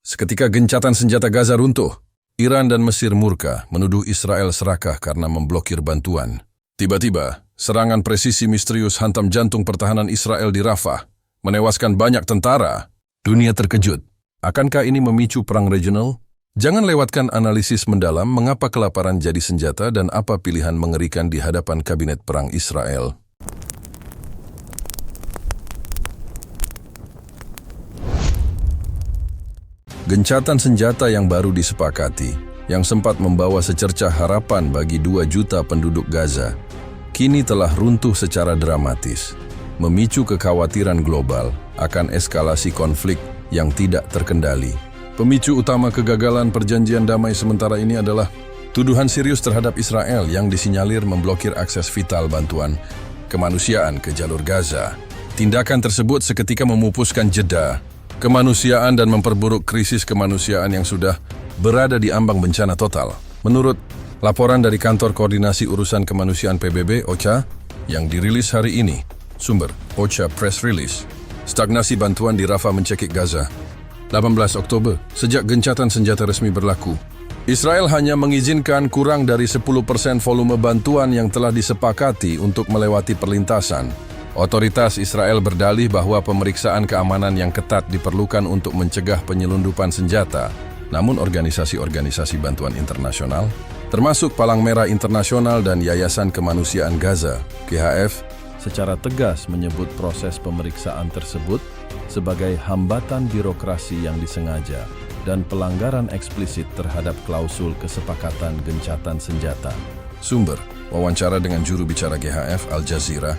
Seketika gencatan senjata Gaza runtuh. Iran dan Mesir murka menuduh Israel serakah karena memblokir bantuan. Tiba-tiba, serangan presisi misterius hantam jantung pertahanan Israel di Rafah, menewaskan banyak tentara. Dunia terkejut. Akankah ini memicu perang regional? Jangan lewatkan analisis mendalam mengapa kelaparan jadi senjata dan apa pilihan mengerikan di hadapan kabinet perang Israel. Gencatan senjata yang baru disepakati, yang sempat membawa secercah harapan bagi 2 juta penduduk Gaza, kini telah runtuh secara dramatis, memicu kekhawatiran global akan eskalasi konflik yang tidak terkendali. Pemicu utama kegagalan perjanjian damai sementara ini adalah tuduhan serius terhadap Israel yang disinyalir memblokir akses vital bantuan kemanusiaan ke jalur Gaza. Tindakan tersebut seketika memupuskan jeda kemanusiaan dan memperburuk krisis kemanusiaan yang sudah berada di ambang bencana total. Menurut laporan dari Kantor Koordinasi Urusan Kemanusiaan PBB, OCHA, yang dirilis hari ini, sumber OCHA Press Release, stagnasi bantuan di Rafah mencekik Gaza. 18 Oktober, sejak gencatan senjata resmi berlaku, Israel hanya mengizinkan kurang dari 10% volume bantuan yang telah disepakati untuk melewati perlintasan. Otoritas Israel berdalih bahwa pemeriksaan keamanan yang ketat diperlukan untuk mencegah penyelundupan senjata. Namun organisasi-organisasi bantuan internasional, termasuk Palang Merah Internasional dan Yayasan Kemanusiaan Gaza, GHF, secara tegas menyebut proses pemeriksaan tersebut sebagai hambatan birokrasi yang disengaja dan pelanggaran eksplisit terhadap klausul kesepakatan gencatan senjata. Sumber, wawancara dengan juru bicara GHF Al Jazeera,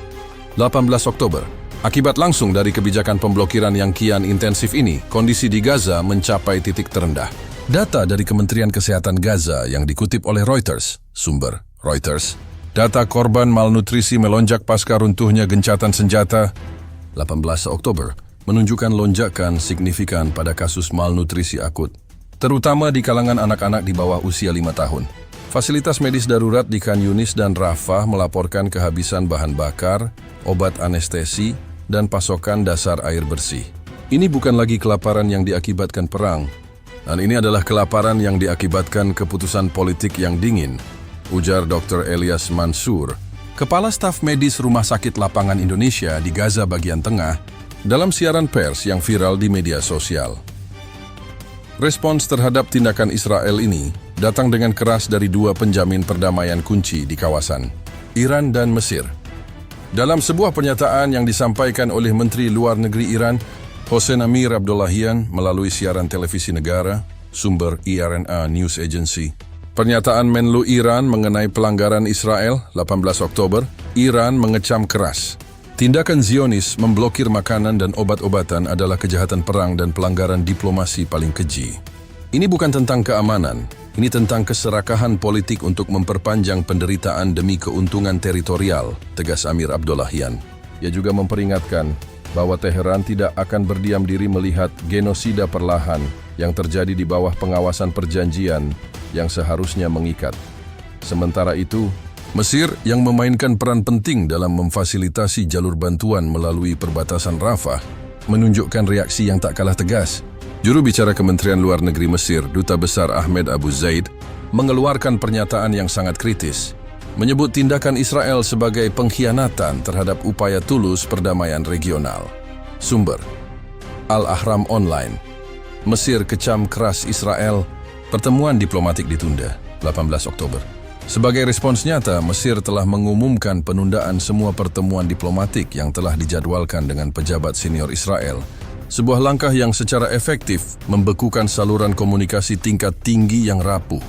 18 Oktober. Akibat langsung dari kebijakan pemblokiran yang kian intensif ini, kondisi di Gaza mencapai titik terendah. Data dari Kementerian Kesehatan Gaza yang dikutip oleh Reuters, sumber Reuters, data korban malnutrisi melonjak pasca runtuhnya gencatan senjata 18 Oktober, menunjukkan lonjakan signifikan pada kasus malnutrisi akut, terutama di kalangan anak-anak di bawah usia 5 tahun. Fasilitas medis darurat di Khan Yunis dan Rafah melaporkan kehabisan bahan bakar, obat anestesi, dan pasokan dasar air bersih. Ini bukan lagi kelaparan yang diakibatkan perang, dan ini adalah kelaparan yang diakibatkan keputusan politik yang dingin, ujar Dr. Elias Mansur, Kepala Staf Medis Rumah Sakit Lapangan Indonesia di Gaza bagian tengah, dalam siaran pers yang viral di media sosial. Respons terhadap tindakan Israel ini datang dengan keras dari 2 penjamin perdamaian kunci di kawasan, Iran dan Mesir. Dalam sebuah pernyataan yang disampaikan oleh Menteri Luar Negeri Iran, Hossein Amir-Abdollahian melalui siaran televisi negara, sumber IRNA News Agency. Pernyataan Menlu Iran mengenai pelanggaran Israel, 18 Oktober, Iran mengecam keras. Tindakan Zionis memblokir makanan dan obat-obatan adalah kejahatan perang dan pelanggaran diplomasi paling keji. Ini bukan tentang keamanan, ini tentang keserakahan politik untuk memperpanjang penderitaan demi keuntungan teritorial, tegas Amir Abdollahian. Ia juga memperingatkan bahwa Teheran tidak akan berdiam diri melihat genosida perlahan yang terjadi di bawah pengawasan perjanjian yang seharusnya mengikat. Sementara itu, Mesir yang memainkan peran penting dalam memfasilitasi jalur bantuan melalui perbatasan Rafah menunjukkan reaksi yang tak kalah tegas. Juru bicara Kementerian Luar Negeri Mesir, Duta Besar Ahmed Abu Zaid, mengeluarkan pernyataan yang sangat kritis, menyebut tindakan Israel sebagai pengkhianatan terhadap upaya tulus perdamaian regional. Sumber Al-Ahram Online. Mesir kecam keras Israel, pertemuan diplomatik ditunda, 18 Oktober. Sebagai respons nyata, Mesir telah mengumumkan penundaan semua pertemuan diplomatik yang telah dijadwalkan dengan pejabat senior Israel. Sebuah langkah yang secara efektif membekukan saluran komunikasi tingkat tinggi yang rapuh.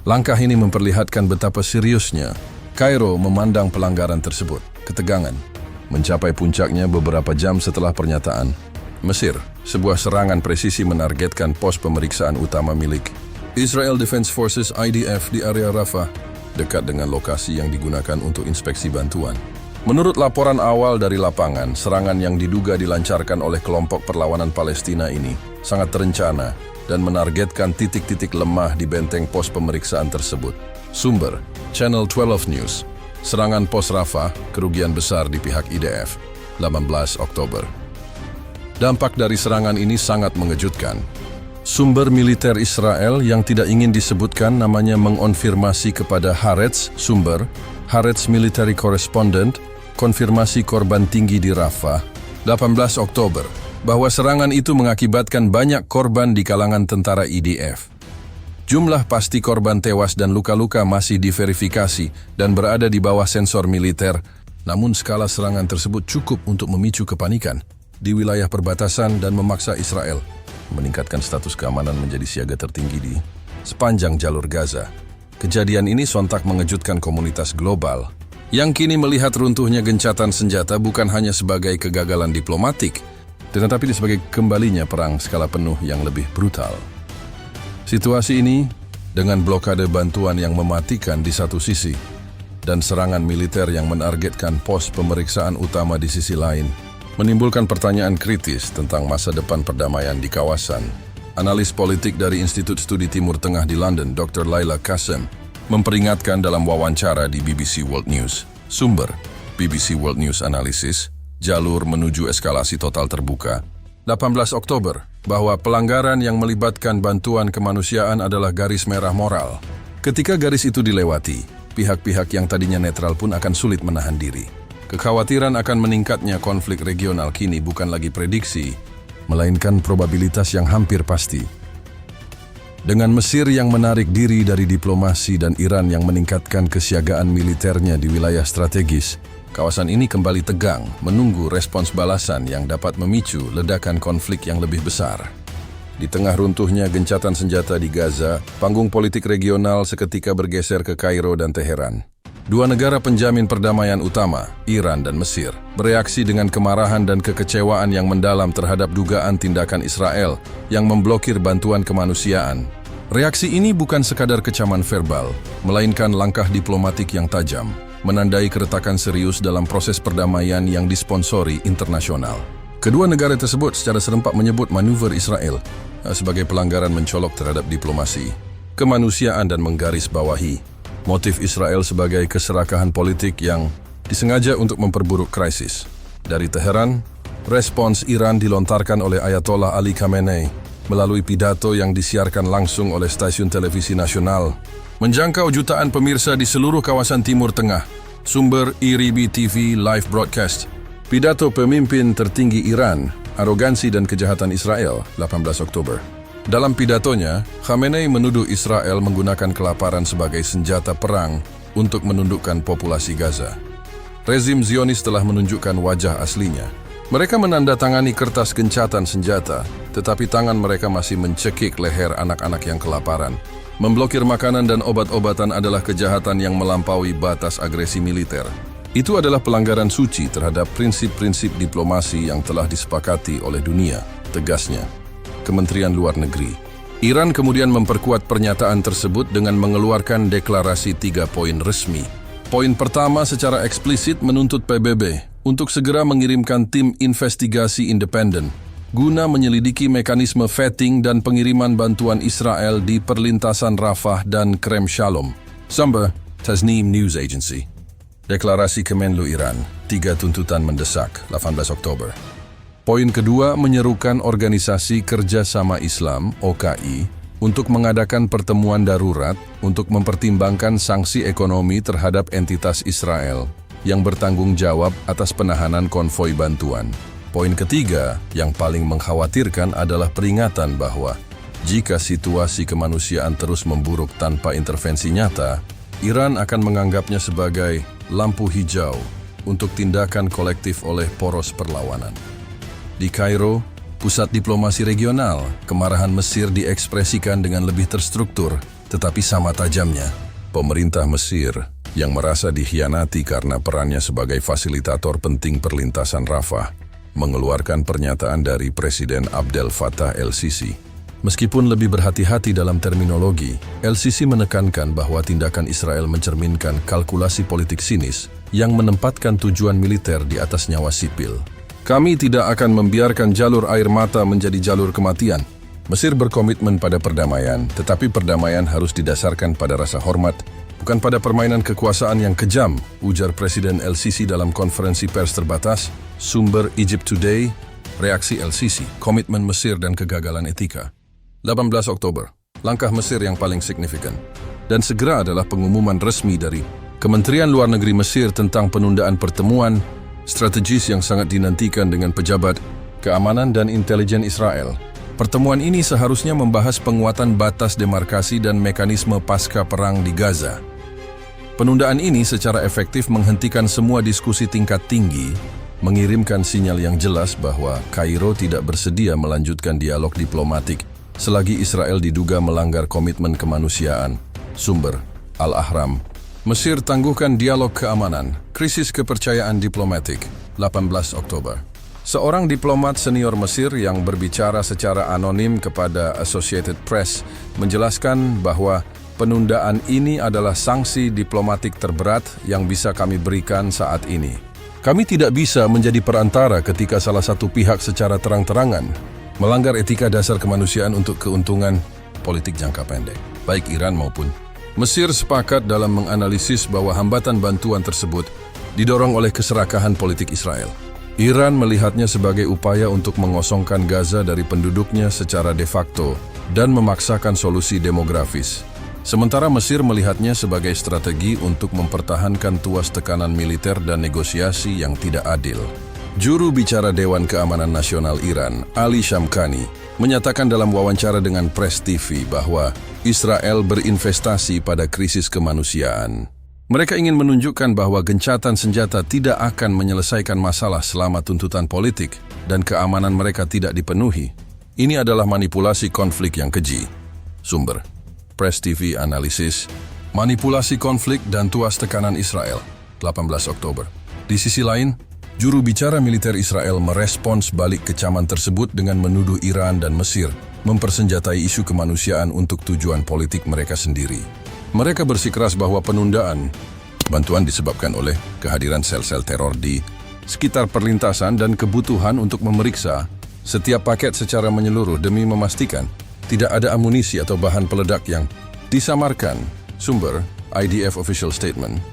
Langkah ini memperlihatkan betapa seriusnya Kairo memandang pelanggaran tersebut. Ketegangan mencapai puncaknya beberapa jam setelah pernyataan Mesir. Sebuah serangan presisi menargetkan pos pemeriksaan utama milik Israel Defense Forces IDF di area Rafah, dekat dengan lokasi yang digunakan untuk inspeksi bantuan. Menurut laporan awal dari lapangan, serangan yang diduga dilancarkan oleh kelompok perlawanan Palestina ini sangat terencana dan menargetkan titik-titik lemah di benteng pos pemeriksaan tersebut. Sumber, Channel 12 News. Serangan pos Rafah, kerugian besar di pihak IDF, 18 Oktober. Dampak dari serangan ini sangat mengejutkan. Sumber militer Israel yang tidak ingin disebutkan namanya mengonfirmasi kepada Haaretz, Haaretz Military Correspondent, konfirmasi korban tinggi di Rafah, 18 Oktober, bahwa serangan itu mengakibatkan banyak korban di kalangan tentara IDF. Jumlah pasti korban tewas dan luka-luka masih diverifikasi dan berada di bawah sensor militer, namun skala serangan tersebut cukup untuk memicu kepanikan di wilayah perbatasan dan memaksa Israel meningkatkan status keamanan menjadi siaga tertinggi di sepanjang jalur Gaza. Kejadian ini sontak mengejutkan komunitas global yang kini melihat runtuhnya gencatan senjata bukan hanya sebagai kegagalan diplomatik, tetapi sebagai kembalinya perang skala penuh yang lebih brutal. Situasi ini, dengan blokade bantuan yang mematikan di satu sisi dan serangan militer yang menargetkan pos pemeriksaan utama di sisi lain, menimbulkan pertanyaan kritis tentang masa depan perdamaian di kawasan. Analis politik dari Institut Studi Timur Tengah di London, Dr. Laila Qasem, memperingatkan dalam wawancara di BBC World News. Sumber, BBC World News Analysis, jalur menuju eskalasi total terbuka, 18 Oktober, bahwa pelanggaran yang melibatkan bantuan kemanusiaan adalah garis merah moral. Ketika garis itu dilewati, pihak-pihak yang tadinya netral pun akan sulit menahan diri. Kekhawatiran akan meningkatnya konflik regional kini bukan lagi prediksi, melainkan probabilitas yang hampir pasti. Dengan Mesir yang menarik diri dari diplomasi dan Iran yang meningkatkan kesiagaan militernya di wilayah strategis, kawasan ini kembali tegang menunggu respons balasan yang dapat memicu ledakan konflik yang lebih besar. Di tengah runtuhnya gencatan senjata di Gaza, panggung politik regional seketika bergeser ke Kairo dan Teheran. Dua negara penjamin perdamaian utama, Iran dan Mesir, bereaksi dengan kemarahan dan kekecewaan yang mendalam terhadap dugaan tindakan Israel yang memblokir bantuan kemanusiaan. Reaksi ini bukan sekadar kecaman verbal, melainkan langkah diplomatik yang tajam, menandai keretakan serius dalam proses perdamaian yang disponsori internasional. Kedua negara tersebut secara serempak menyebut manuver Israel sebagai pelanggaran mencolok terhadap diplomasi, kemanusiaan dan menggarisbawahi motif Israel sebagai keserakahan politik yang disengaja untuk memperburuk krisis. Dari Teheran, respons Iran dilontarkan oleh Ayatollah Ali Khamenei melalui pidato yang disiarkan langsung oleh stasiun televisi nasional, menjangkau jutaan pemirsa di seluruh kawasan Timur Tengah. Sumber IRIB TV Live Broadcast. Pidato pemimpin tertinggi Iran, arogansi dan kejahatan Israel, 18 Oktober. Dalam pidatonya, Khamenei menuduh Israel menggunakan kelaparan sebagai senjata perang untuk menundukkan populasi Gaza. Rezim Zionis telah menunjukkan wajah aslinya. Mereka menandatangani kertas gencatan senjata, tetapi tangan mereka masih mencekik leher anak-anak yang kelaparan. Memblokir makanan dan obat-obatan adalah kejahatan yang melampaui batas agresi militer. Itu adalah pelanggaran suci terhadap prinsip-prinsip diplomasi yang telah disepakati oleh dunia, tegasnya Kementerian Luar Negeri. Iran kemudian memperkuat pernyataan tersebut dengan mengeluarkan deklarasi 3 poin resmi. Poin pertama secara eksplisit menuntut PBB untuk segera mengirimkan tim investigasi independen guna menyelidiki mekanisme vetting dan pengiriman bantuan Israel di perlintasan Rafah dan Kerem Shalom. Sumber, Tasnim News Agency. Deklarasi Kemenlu Iran, 3 tuntutan mendesak, 18 Oktober. Poin kedua menyerukan Organisasi Kerjasama Islam, OKI, untuk mengadakan pertemuan darurat untuk mempertimbangkan sanksi ekonomi terhadap entitas Israel yang bertanggung jawab atas penahanan konvoi bantuan. Poin ketiga yang paling mengkhawatirkan adalah peringatan bahwa jika situasi kemanusiaan terus memburuk tanpa intervensi nyata, Iran akan menganggapnya sebagai lampu hijau untuk tindakan kolektif oleh poros perlawanan. Di Kairo, pusat diplomasi regional, kemarahan Mesir diekspresikan dengan lebih terstruktur, tetapi sama tajamnya. Pemerintah Mesir yang merasa dikhianati karena perannya sebagai fasilitator penting perlintasan Rafah, mengeluarkan pernyataan dari Presiden Abdel Fattah el-Sisi. Meskipun lebih berhati-hati dalam terminologi, el-Sisi menekankan bahwa tindakan Israel mencerminkan kalkulasi politik sinis yang menempatkan tujuan militer di atas nyawa sipil. Kami tidak akan membiarkan jalur air mata menjadi jalur kematian. Mesir berkomitmen pada perdamaian, tetapi perdamaian harus didasarkan pada rasa hormat, bukan pada permainan kekuasaan yang kejam, ujar Presiden el-Sisi dalam konferensi pers terbatas. Sumber Egypt Today, reaksi el-Sisi, komitmen Mesir dan kegagalan etika. 18 Oktober, langkah Mesir yang paling signifikan. Dan segera adalah pengumuman resmi dari Kementerian Luar Negeri Mesir tentang penundaan pertemuan strategis yang sangat dinantikan dengan pejabat keamanan dan intelijen Israel. Pertemuan ini seharusnya membahas penguatan batas demarkasi dan mekanisme pasca perang di Gaza. Penundaan ini secara efektif menghentikan semua diskusi tingkat tinggi, mengirimkan sinyal yang jelas bahwa Kairo tidak bersedia melanjutkan dialog diplomatik selagi Israel diduga melanggar komitmen kemanusiaan. Sumber Al-Ahram. Mesir tangguhkan dialog keamanan, krisis kepercayaan diplomatik, 18 Oktober. Seorang diplomat senior Mesir yang berbicara secara anonim kepada Associated Press menjelaskan bahwa penundaan ini adalah sanksi diplomatik terberat yang bisa kami berikan saat ini. Kami tidak bisa menjadi perantara ketika salah satu pihak secara terang-terangan melanggar etika dasar kemanusiaan untuk keuntungan politik jangka pendek, baik Iran maupun Mesir sepakat dalam menganalisis bahwa hambatan bantuan tersebut didorong oleh keserakahan politik Israel. Iran melihatnya sebagai upaya untuk mengosongkan Gaza dari penduduknya secara de facto dan memaksakan solusi demografis. Sementara Mesir melihatnya sebagai strategi untuk mempertahankan tuas tekanan militer dan negosiasi yang tidak adil. Juru bicara Dewan Keamanan Nasional Iran, Ali Shamkhani, menyatakan dalam wawancara dengan Press TV bahwa Israel berinvestasi pada krisis kemanusiaan. Mereka ingin menunjukkan bahwa gencatan senjata tidak akan menyelesaikan masalah selama tuntutan politik dan keamanan mereka tidak dipenuhi. Ini adalah manipulasi konflik yang keji. Sumber Press TV Analisis. Manipulasi konflik dan tuas tekanan Israel, 18 Oktober. Di sisi lain, juru bicara militer Israel merespons balik kecaman tersebut dengan menuduh Iran dan Mesir mempersenjatai isu kemanusiaan untuk tujuan politik mereka sendiri. Mereka bersikeras bahwa penundaan bantuan disebabkan oleh kehadiran sel-sel teror di sekitar perlintasan dan kebutuhan untuk memeriksa setiap paket secara menyeluruh demi memastikan tidak ada amunisi atau bahan peledak yang disamarkan. Sumber IDF Official Statement.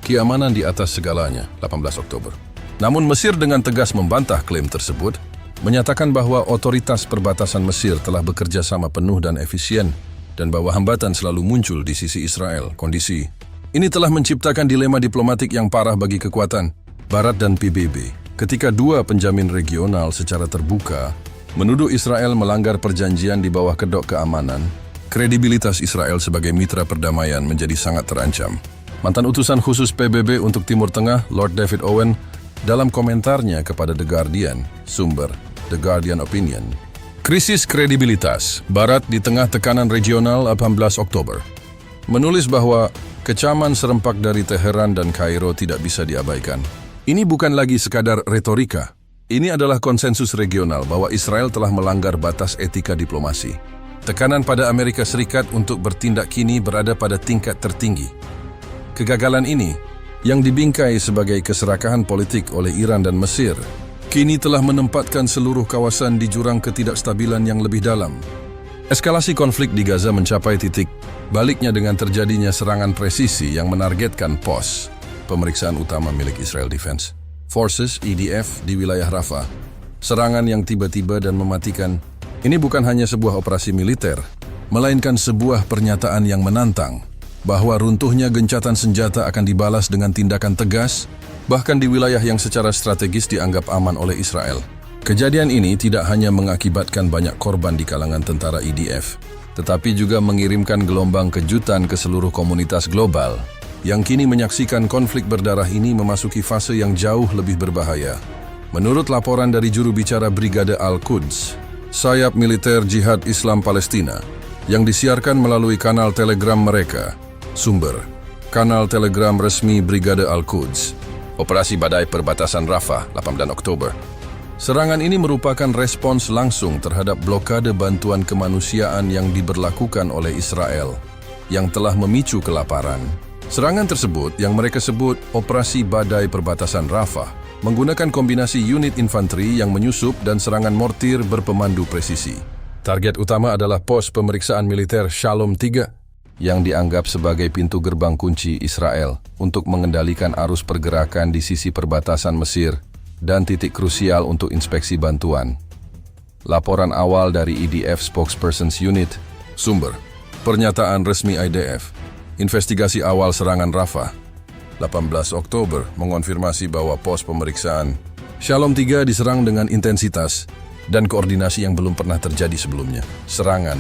Keamanan di atas segalanya, 18 Oktober. Namun Mesir dengan tegas membantah klaim tersebut, menyatakan bahwa otoritas perbatasan Mesir telah bekerja sama penuh dan efisien dan bahwa hambatan selalu muncul di sisi Israel. Kondisi ini telah menciptakan dilema diplomatik yang parah bagi kekuatan Barat dan PBB ketika dua penjamin regional secara terbuka menuduh Israel melanggar perjanjian di bawah kedok keamanan. Kredibilitas Israel sebagai mitra perdamaian menjadi sangat terancam. Mantan utusan khusus PBB untuk Timur Tengah, Lord David Owen, dalam komentarnya kepada The Guardian, sumber The Guardian Opinion, krisis kredibilitas Barat di tengah tekanan regional 18 Oktober, menulis bahwa kecaman serempak dari Teheran dan Kairo tidak bisa diabaikan. Ini bukan lagi sekadar retorika. Ini adalah konsensus regional bahwa Israel telah melanggar batas etika diplomasi. Tekanan pada Amerika Serikat untuk bertindak kini berada pada tingkat tertinggi. Kegagalan ini, yang dibingkai sebagai keserakahan politik oleh Iran dan Mesir, kini telah menempatkan seluruh kawasan di jurang ketidakstabilan yang lebih dalam. Eskalasi konflik di Gaza mencapai titik baliknya dengan terjadinya serangan presisi yang menargetkan pos pemeriksaan utama milik Israel Defense Forces (IDF) di wilayah Rafah. Serangan yang tiba-tiba dan mematikan ini bukan hanya sebuah operasi militer, melainkan sebuah pernyataan yang menantang bahwa runtuhnya gencatan senjata akan dibalas dengan tindakan tegas, bahkan di wilayah yang secara strategis dianggap aman oleh Israel. Kejadian ini tidak hanya mengakibatkan banyak korban di kalangan tentara IDF, tetapi juga mengirimkan gelombang kejutan ke seluruh komunitas global, yang kini menyaksikan konflik berdarah ini memasuki fase yang jauh lebih berbahaya. Menurut laporan dari juru bicara Brigade Al-Quds, sayap militer Jihad Islam Palestina, yang disiarkan melalui kanal Telegram mereka, sumber kanal Telegram resmi Brigade Al-Quds, Operasi Badai Perbatasan Rafah, 18 Oktober. Serangan ini merupakan respons langsung terhadap blokade bantuan kemanusiaan yang diberlakukan oleh Israel, yang telah memicu kelaparan. Serangan tersebut, yang mereka sebut Operasi Badai Perbatasan Rafah, menggunakan kombinasi unit infanteri yang menyusup dan serangan mortir berpemandu presisi. Target utama adalah pos pemeriksaan militer Shalom 3, yang dianggap sebagai pintu gerbang kunci Israel untuk mengendalikan arus pergerakan di sisi perbatasan Mesir dan titik krusial untuk inspeksi bantuan. Laporan awal dari IDF Spokesperson's Unit. Sumber: pernyataan resmi IDF. Investigasi awal serangan Rafah. 18 Oktober mengonfirmasi bahwa pos pemeriksaan Shalom 3 diserang dengan intensitas dan koordinasi yang belum pernah terjadi sebelumnya. Serangan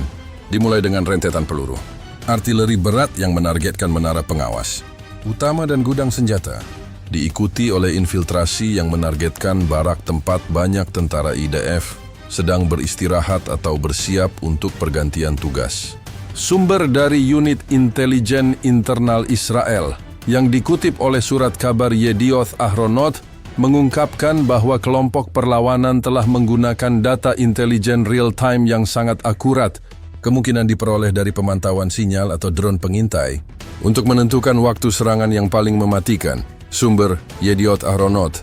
dimulai dengan rentetan peluru artileri berat yang menargetkan menara pengawas utama dan gudang senjata, diikuti oleh infiltrasi yang menargetkan barak tempat banyak tentara IDF sedang beristirahat atau bersiap untuk pergantian tugas. Sumber dari Unit Intelijen Internal Israel yang dikutip oleh surat kabar Yedioth Ahronot mengungkapkan bahwa kelompok perlawanan telah menggunakan data intelijen real-time yang sangat akurat, kemungkinan diperoleh dari pemantauan sinyal atau drone pengintai, untuk menentukan waktu serangan yang paling mematikan. Sumber Yedioth Ahronot.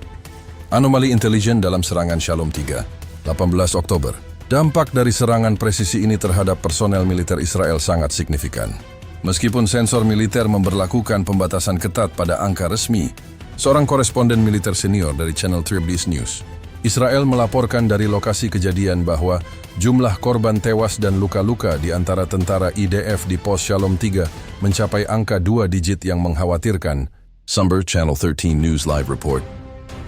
Anomali intelijen dalam serangan Shalom 3, 18 Oktober. Dampak dari serangan presisi ini terhadap personel militer Israel sangat signifikan. Meskipun sensor militer memberlakukan pembatasan ketat pada angka resmi, seorang koresponden militer senior dari channel Triblis News, Israel melaporkan dari lokasi kejadian bahwa jumlah korban tewas dan luka-luka di antara tentara IDF di pos Shalom 3 mencapai angka 2 digit yang mengkhawatirkan. Sumber Channel 13 News Live Report.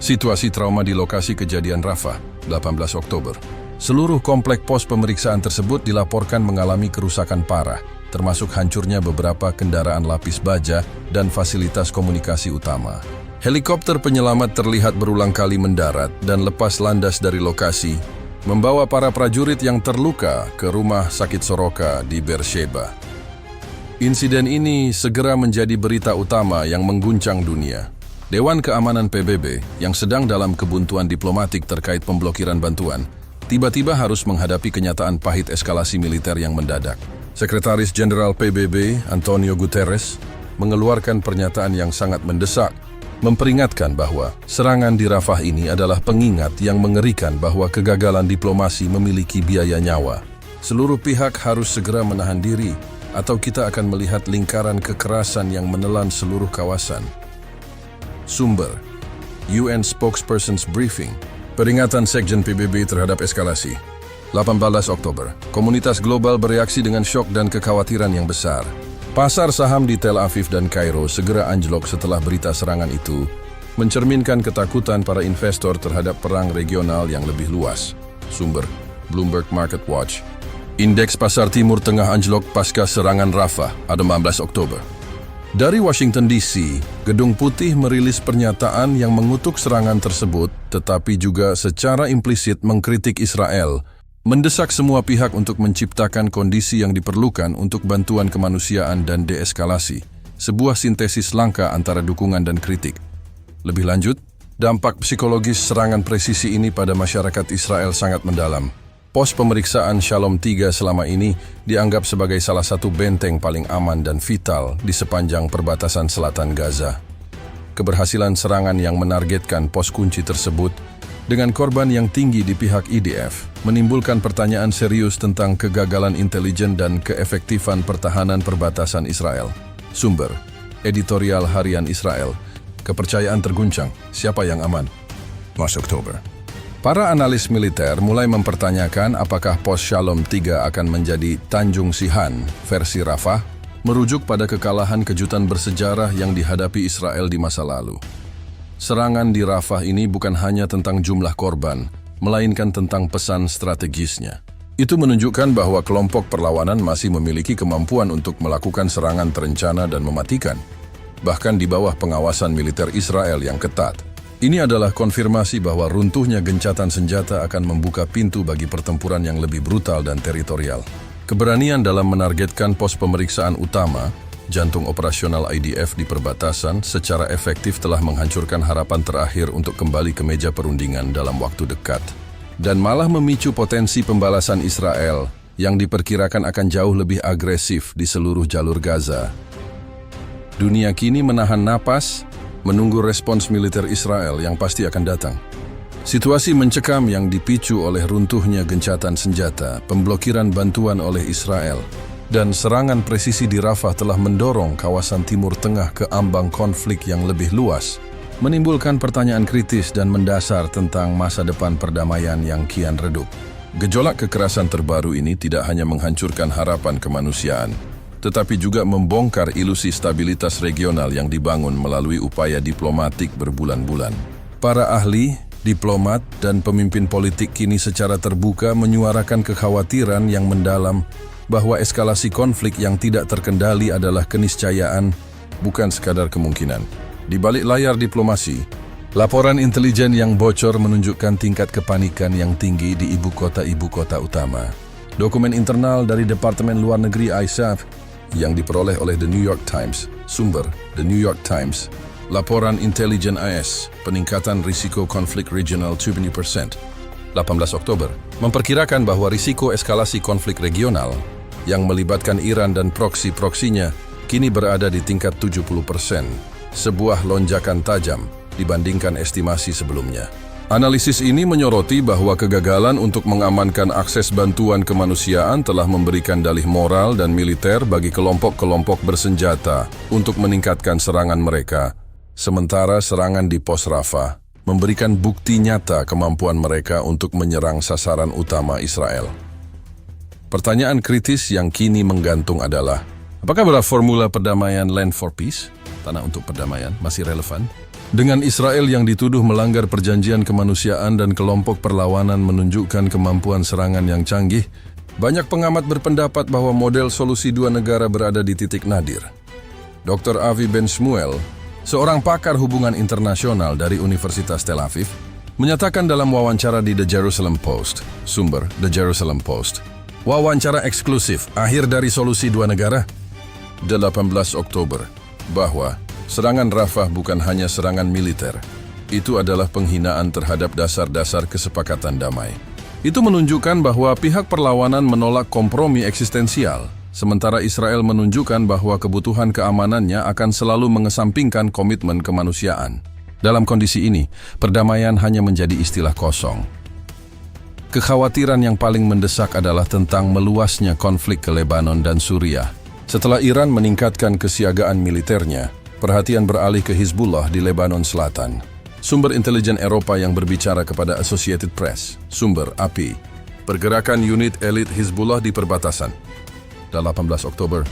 Situasi trauma di lokasi kejadian Rafah, 18 Oktober. Seluruh komplek pos pemeriksaan tersebut dilaporkan mengalami kerusakan parah, termasuk hancurnya beberapa kendaraan lapis baja dan fasilitas komunikasi utama. Helikopter penyelamat terlihat berulang kali mendarat dan lepas landas dari lokasi, membawa para prajurit yang terluka ke rumah sakit Soroka di Beersheba. Insiden ini segera menjadi berita utama yang mengguncang dunia. Dewan Keamanan PBB yang sedang dalam kebuntuan diplomatik terkait pemblokiran bantuan, tiba-tiba harus menghadapi kenyataan pahit eskalasi militer yang mendadak. Sekretaris Jenderal PBB, Antonio Guterres, mengeluarkan pernyataan yang sangat mendesak, memperingatkan bahwa serangan di Rafah ini adalah pengingat yang mengerikan bahwa kegagalan diplomasi memiliki biaya nyawa. Seluruh pihak harus segera menahan diri, atau kita akan melihat lingkaran kekerasan yang menelan seluruh kawasan. Sumber: UN Spokesperson's Briefing. Peringatan Sekjen PBB terhadap eskalasi. 18 Oktober. Komunitas global bereaksi dengan syok dan kekhawatiran yang besar. Pasar saham di Tel Aviv dan Kairo segera anjlok setelah berita serangan itu, mencerminkan ketakutan para investor terhadap perang regional yang lebih luas. Sumber: Bloomberg Market Watch. Indeks pasar Timur Tengah anjlok pasca serangan Rafah, 18 Oktober. Dari Washington DC, Gedung Putih merilis pernyataan yang mengutuk serangan tersebut, tetapi juga secara implisit mengkritik Israel, mendesak semua pihak untuk menciptakan kondisi yang diperlukan untuk bantuan kemanusiaan dan deeskalasi, sebuah sintesis langka antara dukungan dan kritik. Lebih lanjut, dampak psikologis serangan presisi ini pada masyarakat Israel sangat mendalam. Pos pemeriksaan Shalom 3 selama ini dianggap sebagai salah satu benteng paling aman dan vital di sepanjang perbatasan selatan Gaza. Keberhasilan serangan yang menargetkan pos kunci tersebut dengan korban yang tinggi di pihak IDF menimbulkan pertanyaan serius tentang kegagalan intelijen dan keefektifan pertahanan perbatasan Israel. Sumber: Editorial Harian Israel. Kepercayaan terguncang, siapa yang aman? Mas Oktober. Para analis militer mulai mempertanyakan apakah pos Shalom 3 akan menjadi Tanjung Sihan versi Rafah, merujuk pada kekalahan kejutan bersejarah yang dihadapi Israel di masa lalu. Serangan di Rafah ini bukan hanya tentang jumlah korban, melainkan tentang pesan strategisnya. Itu menunjukkan bahwa kelompok perlawanan masih memiliki kemampuan untuk melakukan serangan terencana dan mematikan, bahkan di bawah pengawasan militer Israel yang ketat. Ini adalah konfirmasi bahwa runtuhnya gencatan senjata akan membuka pintu bagi pertempuran yang lebih brutal dan teritorial. Keberanian dalam menargetkan pos pemeriksaan utama, jantung operasional IDF di perbatasan, secara efektif telah menghancurkan harapan terakhir untuk kembali ke meja perundingan dalam waktu dekat. Dan malah memicu potensi pembalasan Israel yang diperkirakan akan jauh lebih agresif di seluruh jalur Gaza. Dunia kini menahan napas, menunggu respons militer Israel yang pasti akan datang. Situasi mencekam yang dipicu oleh runtuhnya gencatan senjata, pemblokiran bantuan oleh Israel, dan serangan presisi di Rafah telah mendorong kawasan Timur Tengah ke ambang konflik yang lebih luas, menimbulkan pertanyaan kritis dan mendasar tentang masa depan perdamaian yang kian redup. Gejolak kekerasan terbaru ini tidak hanya menghancurkan harapan kemanusiaan, tetapi juga membongkar ilusi stabilitas regional yang dibangun melalui upaya diplomatik berbulan-bulan. Para ahli, diplomat, dan pemimpin politik kini secara terbuka menyuarakan kekhawatiran yang mendalam bahwa eskalasi konflik yang tidak terkendali adalah keniscayaan, bukan sekadar kemungkinan. Di balik layar diplomasi, laporan intelijen yang bocor menunjukkan tingkat kepanikan yang tinggi di ibu kota utama. Dokumen internal dari Departemen Luar Negeri ISAF yang diperoleh oleh The New York Times, sumber The New York Times, laporan intelijen AS, peningkatan risiko konflik regional 20%, 18 Oktober, memperkirakan bahwa risiko eskalasi konflik regional yang melibatkan Iran dan proksi-proksinya kini berada di tingkat 70%, sebuah lonjakan tajam dibandingkan estimasi sebelumnya. Analisis ini menyoroti bahwa kegagalan untuk mengamankan akses bantuan kemanusiaan telah memberikan dalih moral dan militer bagi kelompok-kelompok bersenjata untuk meningkatkan serangan mereka, sementara serangan di pos Rafah memberikan bukti nyata kemampuan mereka untuk menyerang sasaran utama Israel. Pertanyaan kritis yang kini menggantung adalah, apakah formula perdamaian Land for Peace, tanah untuk perdamaian, masih relevan? Dengan Israel yang dituduh melanggar perjanjian kemanusiaan dan kelompok perlawanan menunjukkan kemampuan serangan yang canggih, banyak pengamat berpendapat bahwa model solusi dua negara berada di titik nadir. Dr. Avi Ben Shmuel, seorang pakar hubungan internasional dari Universitas Tel Aviv, menyatakan dalam wawancara di The Jerusalem Post, sumber The Jerusalem Post, wawancara eksklusif akhir dari solusi dua negara, 18 Oktober, bahwa serangan Rafah bukan hanya serangan militer. Itu adalah penghinaan terhadap dasar-dasar kesepakatan damai. Itu menunjukkan bahwa pihak perlawanan menolak kompromi eksistensial, sementara Israel menunjukkan bahwa kebutuhan keamanannya akan selalu mengesampingkan komitmen kemanusiaan. Dalam kondisi ini, perdamaian hanya menjadi istilah kosong. Kekhawatiran yang paling mendesak adalah tentang meluasnya konflik ke Lebanon dan Suriah. Setelah Iran meningkatkan kesiagaan militernya, perhatian beralih ke Hizbullah di Lebanon Selatan. Sumber intelijen Eropa yang berbicara kepada Associated Press, sumber API, pergerakan unit elit Hizbullah di perbatasan, 18 Oktober,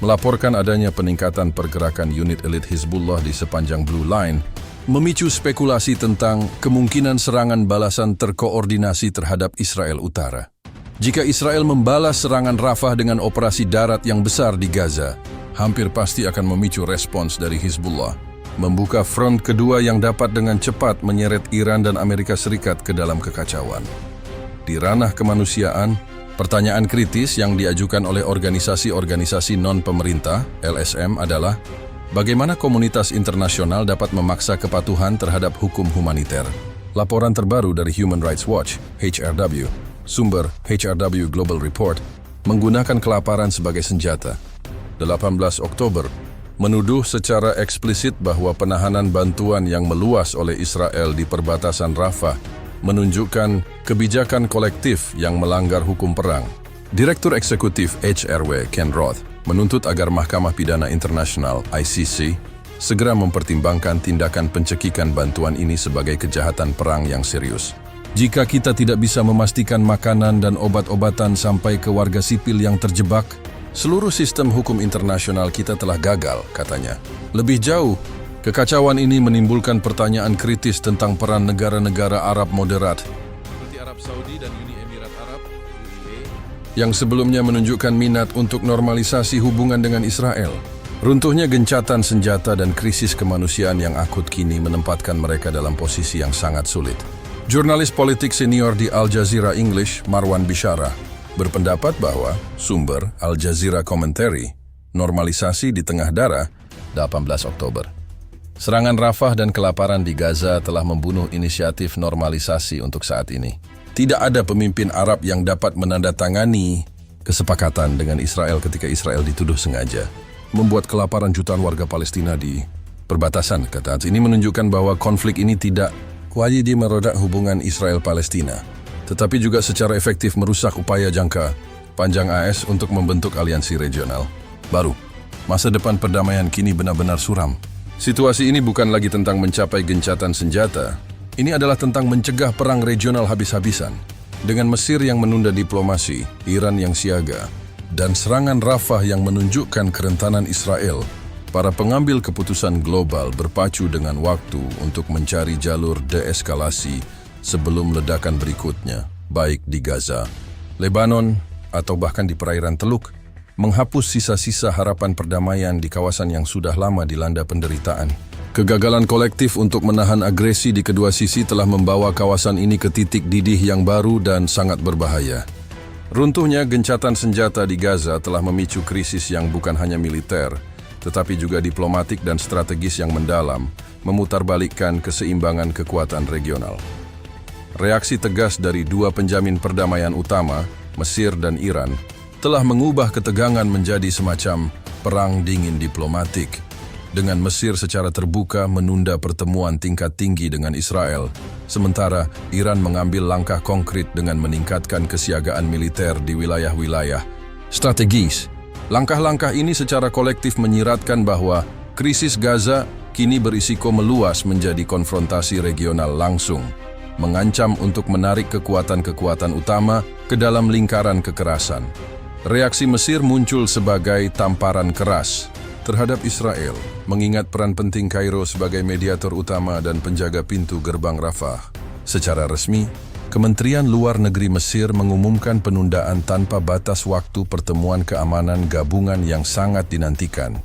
melaporkan adanya peningkatan pergerakan unit elit Hizbullah di sepanjang Blue Line, memicu spekulasi tentang kemungkinan serangan balasan terkoordinasi terhadap Israel Utara. Jika Israel membalas serangan Rafah dengan operasi darat yang besar di Gaza, hampir pasti akan memicu respons dari Hizbullah, membuka front kedua yang dapat dengan cepat menyeret Iran dan Amerika Serikat ke dalam kekacauan. Di ranah kemanusiaan, pertanyaan kritis yang diajukan oleh organisasi-organisasi non-pemerintah, LSM, adalah bagaimana komunitas internasional dapat memaksa kepatuhan terhadap hukum humaniter. Laporan terbaru dari Human Rights Watch, HRW, sumber HRW Global Report, menggunakan kelaparan sebagai senjata, 18 Oktober, menuduh secara eksplisit bahwa penahanan bantuan yang meluas oleh Israel di perbatasan Rafah menunjukkan kebijakan kolektif yang melanggar hukum perang. Direktur Eksekutif HRW Ken Roth menuntut agar Mahkamah Pidana Internasional ICC segera mempertimbangkan tindakan pencekikan bantuan ini sebagai kejahatan perang yang serius. Jika kita tidak bisa memastikan makanan dan obat-obatan sampai ke warga sipil yang terjebak, seluruh sistem hukum internasional kita telah gagal, katanya. Lebih jauh, kekacauan ini menimbulkan pertanyaan kritis tentang peran negara-negara Arab moderat, seperti Arab Saudi dan Uni Emirat Arab, UAE, yang sebelumnya menunjukkan minat untuk normalisasi hubungan dengan Israel. Runtuhnya gencatan senjata dan krisis kemanusiaan yang akut kini menempatkan mereka dalam posisi yang sangat sulit. Jurnalis politik senior di Al Jazeera English, Marwan Bishara, berpendapat bahwa sumber Al Jazeera Commentary, normalisasi di tengah darah, 18 Oktober. Serangan Rafah dan kelaparan di Gaza telah membunuh inisiatif normalisasi untuk saat ini. Tidak ada pemimpin Arab yang dapat menandatangani kesepakatan dengan Israel ketika Israel dituduh sengaja membuat kelaparan jutaan warga Palestina di perbatasan. Kata ini menunjukkan bahwa konflik ini tidak kuaji merodak hubungan Israel-Palestina, tetapi juga secara efektif merusak upaya jangka panjang AS untuk membentuk aliansi regional baru. Masa depan perdamaian kini benar-benar suram. Situasi ini bukan lagi tentang mencapai gencatan senjata. Ini adalah tentang mencegah perang regional habis-habisan. Dengan Mesir yang menunda diplomasi, Iran yang siaga, dan serangan Rafah yang menunjukkan kerentanan Israel, para pengambil keputusan global berpacu dengan waktu untuk mencari jalur deeskalasi sebelum ledakan berikutnya, baik di Gaza, Lebanon, atau bahkan di perairan Teluk, menghapus sisa-sisa harapan perdamaian di kawasan yang sudah lama dilanda penderitaan. Kegagalan kolektif untuk menahan agresi di kedua sisi telah membawa kawasan ini ke titik didih yang baru dan sangat berbahaya. Runtuhnya gencatan senjata di Gaza telah memicu krisis yang bukan hanya militer, tetapi juga diplomatik dan strategis yang mendalam, memutarbalikkan keseimbangan kekuatan regional. Reaksi tegas dari dua penjamin perdamaian utama, Mesir dan Iran, telah mengubah ketegangan menjadi semacam perang dingin diplomatik, dengan Mesir secara terbuka menunda pertemuan tingkat tinggi dengan Israel, sementara Iran mengambil langkah konkret dengan meningkatkan kesiagaan militer di wilayah-wilayah strategis. Langkah-langkah ini secara kolektif menyiratkan bahwa krisis Gaza kini berisiko meluas menjadi konfrontasi regional langsung, mengancam untuk menarik kekuatan-kekuatan utama ke dalam lingkaran kekerasan. Reaksi Mesir muncul sebagai tamparan keras terhadap Israel, mengingat peran penting Kairo sebagai mediator utama dan penjaga pintu gerbang Rafah. Secara resmi, Kementerian Luar Negeri Mesir mengumumkan penundaan tanpa batas waktu pertemuan keamanan gabungan yang sangat dinantikan,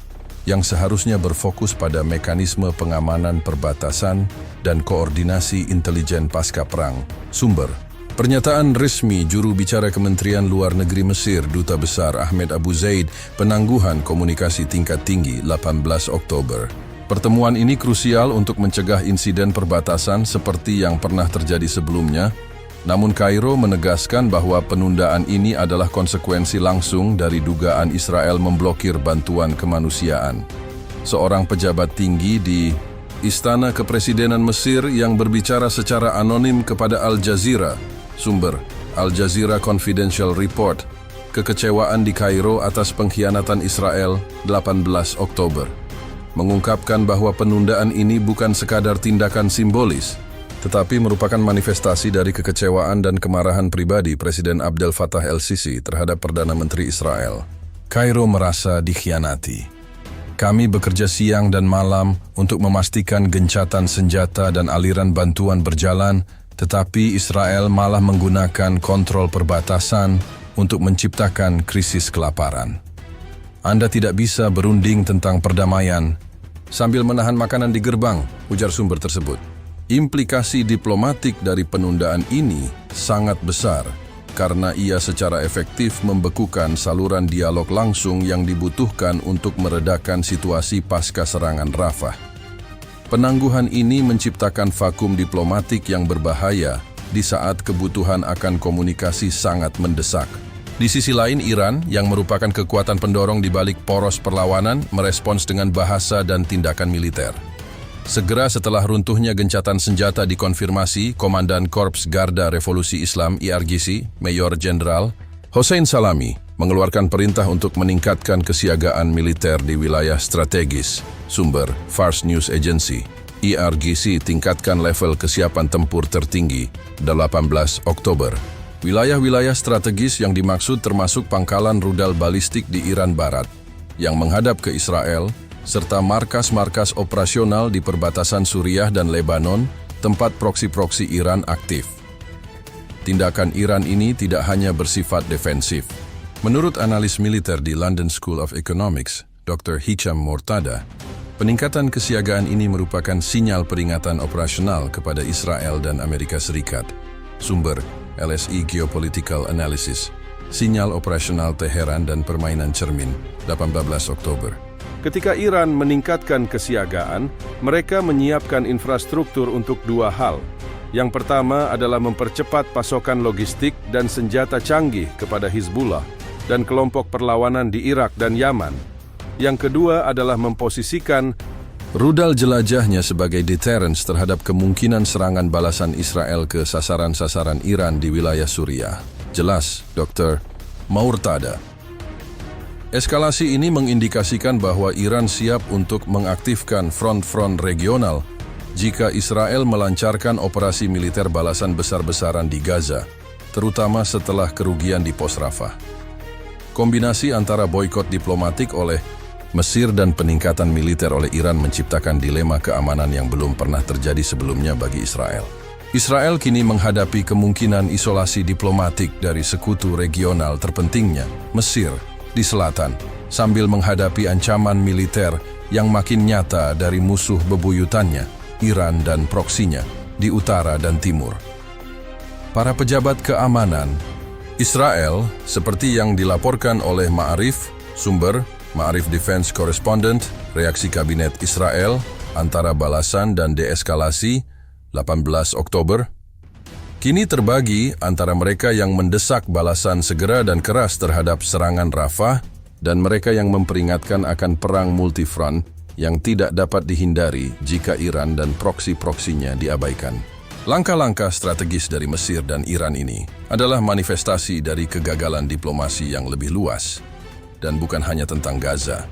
yang seharusnya berfokus pada mekanisme pengamanan perbatasan dan koordinasi intelijen pasca perang. Sumber: pernyataan resmi juru bicara Kementerian Luar Negeri Mesir, Duta Besar Ahmed Abu Zaid, penangguhan komunikasi tingkat tinggi 18 Oktober. Pertemuan ini krusial untuk mencegah insiden perbatasan seperti yang pernah terjadi sebelumnya, namun Kairo menegaskan bahwa penundaan ini adalah konsekuensi langsung dari dugaan Israel memblokir bantuan kemanusiaan. Seorang pejabat tinggi di Istana Kepresidenan Mesir yang berbicara secara anonim kepada Al Jazeera, sumber Al Jazeera Confidential Report, kekecewaan di Kairo atas pengkhianatan Israel 18 Oktober, mengungkapkan bahwa penundaan ini bukan sekadar tindakan simbolis, tetapi merupakan manifestasi dari kekecewaan dan kemarahan pribadi Presiden Abdel Fattah el-Sisi terhadap Perdana Menteri Israel. Kairo merasa dikhianati. Kami bekerja siang dan malam untuk memastikan gencatan senjata dan aliran bantuan berjalan, tetapi Israel malah menggunakan kontrol perbatasan untuk menciptakan krisis kelaparan. Anda tidak bisa berunding tentang perdamaian sambil menahan makanan di gerbang, ujar sumber tersebut. Implikasi diplomatik dari penundaan ini sangat besar karena ia secara efektif membekukan saluran dialog langsung yang dibutuhkan untuk meredakan situasi pasca serangan Rafah. Penangguhan ini menciptakan vakum diplomatik yang berbahaya di saat kebutuhan akan komunikasi sangat mendesak. Di sisi lain, Iran, yang merupakan kekuatan pendorong di balik poros perlawanan, merespons dengan bahasa dan tindakan militer. Segera setelah runtuhnya gencatan senjata dikonfirmasi, Komandan Korps Garda Revolusi Islam IRGC, Mayor Jenderal Hossein Salami, mengeluarkan perintah untuk meningkatkan kesiagaan militer di wilayah strategis. Sumber Fars News Agency. IRGC tingkatkan level kesiapan tempur tertinggi 18 Oktober. Wilayah-wilayah strategis yang dimaksud termasuk pangkalan rudal balistik di Iran Barat yang menghadap ke Israel, serta markas-markas operasional di perbatasan Suriah dan Lebanon, tempat proksi-proksi Iran aktif. Tindakan Iran ini tidak hanya bersifat defensif. Menurut analis militer di London School of Economics, Dr. Hicham Mortada, peningkatan kesiagaan ini merupakan sinyal peringatan operasional kepada Israel dan Amerika Serikat. Sumber LSE Geopolitical Analysis, sinyal operasional Teheran dan permainan cermin, 18 Oktober. Ketika Iran meningkatkan kesiagaan, mereka menyiapkan infrastruktur untuk dua hal. Yang pertama adalah mempercepat pasokan logistik dan senjata canggih kepada Hizbullah dan kelompok perlawanan di Irak dan Yaman. Yang kedua adalah memposisikan rudal jelajahnya sebagai deterrence terhadap kemungkinan serangan balasan Israel ke sasaran-sasaran Iran di wilayah Suriah. Jelas, Dr. Mortada. Eskalasi ini mengindikasikan bahwa Iran siap untuk mengaktifkan front-front regional jika Israel melancarkan operasi militer balasan besar-besaran di Gaza. terutama setelah kerugian di pos Rafah. Kombinasi antara boikot diplomatik oleh Mesir dan peningkatan militer oleh Iran menciptakan dilema keamanan yang belum pernah terjadi sebelumnya bagi Israel. Israel kini menghadapi kemungkinan isolasi diplomatik dari sekutu regional terpentingnya, Mesir, di selatan, sambil menghadapi ancaman militer yang makin nyata dari musuh bebuyutannya, Iran dan proksinya, di utara dan timur. Para pejabat keamanan Israel, seperti yang dilaporkan oleh Ma'arif, sumber Ma'arif Defense Correspondent, reaksi kabinet Israel, antara balasan dan deeskalasi, 18 Oktober, kini terbagi antara mereka yang mendesak balasan segera dan keras terhadap serangan Rafah dan mereka yang memperingatkan akan perang multifront yang tidak dapat dihindari jika Iran dan proksi-proksinya diabaikan. Langkah-langkah strategis dari Mesir dan Iran ini adalah manifestasi dari kegagalan diplomasi yang lebih luas dan bukan hanya tentang Gaza.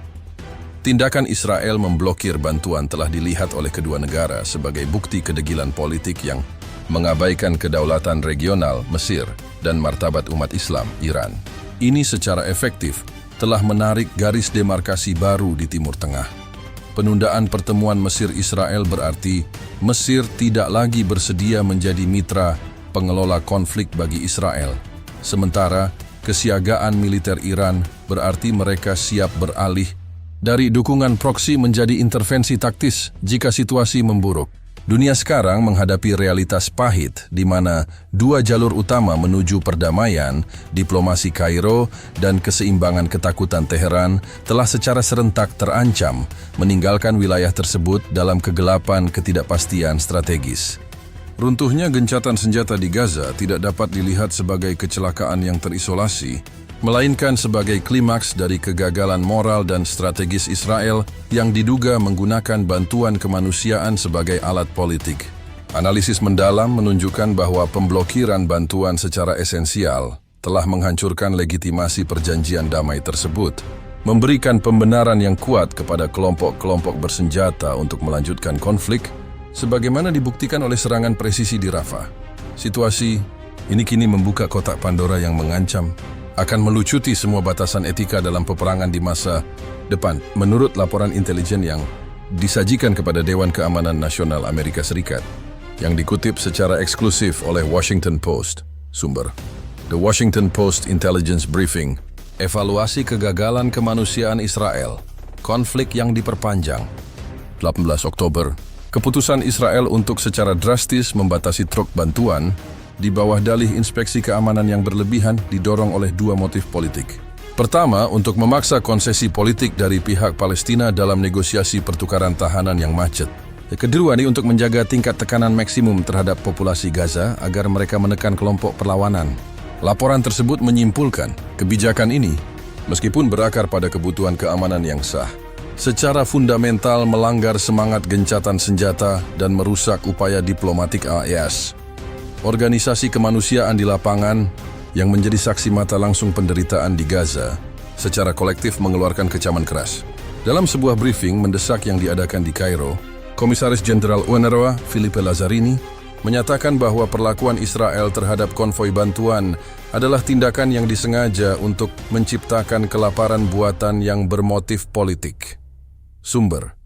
Tindakan Israel memblokir bantuan telah dilihat oleh kedua negara sebagai bukti kedegilan politik yang mengabaikan kedaulatan regional Mesir dan martabat umat Islam Iran. Ini secara efektif telah menarik garis demarkasi baru di Timur Tengah. Penundaan pertemuan Mesir-Israel berarti Mesir tidak lagi bersedia menjadi mitra pengelola konflik bagi Israel. Sementara kesiagaan militer Iran berarti mereka siap beralih dari dukungan proksi menjadi intervensi taktis jika situasi memburuk. Dunia sekarang menghadapi realitas pahit di mana dua jalur utama menuju perdamaian, diplomasi Kairo dan keseimbangan ketakutan Teheran telah secara serentak terancam meninggalkan wilayah tersebut dalam kegelapan ketidakpastian strategis. Runtuhnya gencatan senjata di Gaza tidak dapat dilihat sebagai kecelakaan yang terisolasi, melainkan sebagai klimaks dari kegagalan moral dan strategis Israel yang diduga menggunakan bantuan kemanusiaan sebagai alat politik. Analisis mendalam menunjukkan bahwa pemblokiran bantuan secara esensial telah menghancurkan legitimasi perjanjian damai tersebut, memberikan pembenaran yang kuat kepada kelompok-kelompok bersenjata untuk melanjutkan konflik, sebagaimana dibuktikan oleh serangan presisi di Rafah. Situasi ini kini membuka kotak Pandora yang mengancam akan melucuti semua batasan etika dalam peperangan di masa depan, menurut laporan intelijen yang disajikan kepada Dewan Keamanan Nasional Amerika Serikat, yang dikutip secara eksklusif oleh Washington Post. Sumber: The Washington Post Intelligence Briefing. Evaluasi kegagalan kemanusiaan Israel, konflik yang diperpanjang. 18 Oktober, keputusan Israel untuk secara drastis membatasi truk bantuan di bawah dalih inspeksi keamanan yang berlebihan didorong oleh dua motif politik. Pertama, untuk memaksa konsesi politik dari pihak Palestina dalam negosiasi pertukaran tahanan yang macet. Kedua, ini untuk menjaga tingkat tekanan maksimum terhadap populasi Gaza agar mereka menekan kelompok perlawanan. Laporan tersebut menyimpulkan kebijakan ini, meskipun berakar pada kebutuhan keamanan yang sah, secara fundamental melanggar semangat gencatan senjata dan merusak upaya diplomatik AES. Organisasi kemanusiaan di lapangan yang menjadi saksi mata langsung penderitaan di Gaza secara kolektif mengeluarkan kecaman keras. Dalam sebuah briefing mendesak yang diadakan di Kairo, Komisaris Jenderal UNRWA Philippe Lazzarini menyatakan bahwa perlakuan Israel terhadap konvoi bantuan adalah tindakan yang disengaja untuk menciptakan kelaparan buatan yang bermotif politik. Sumber: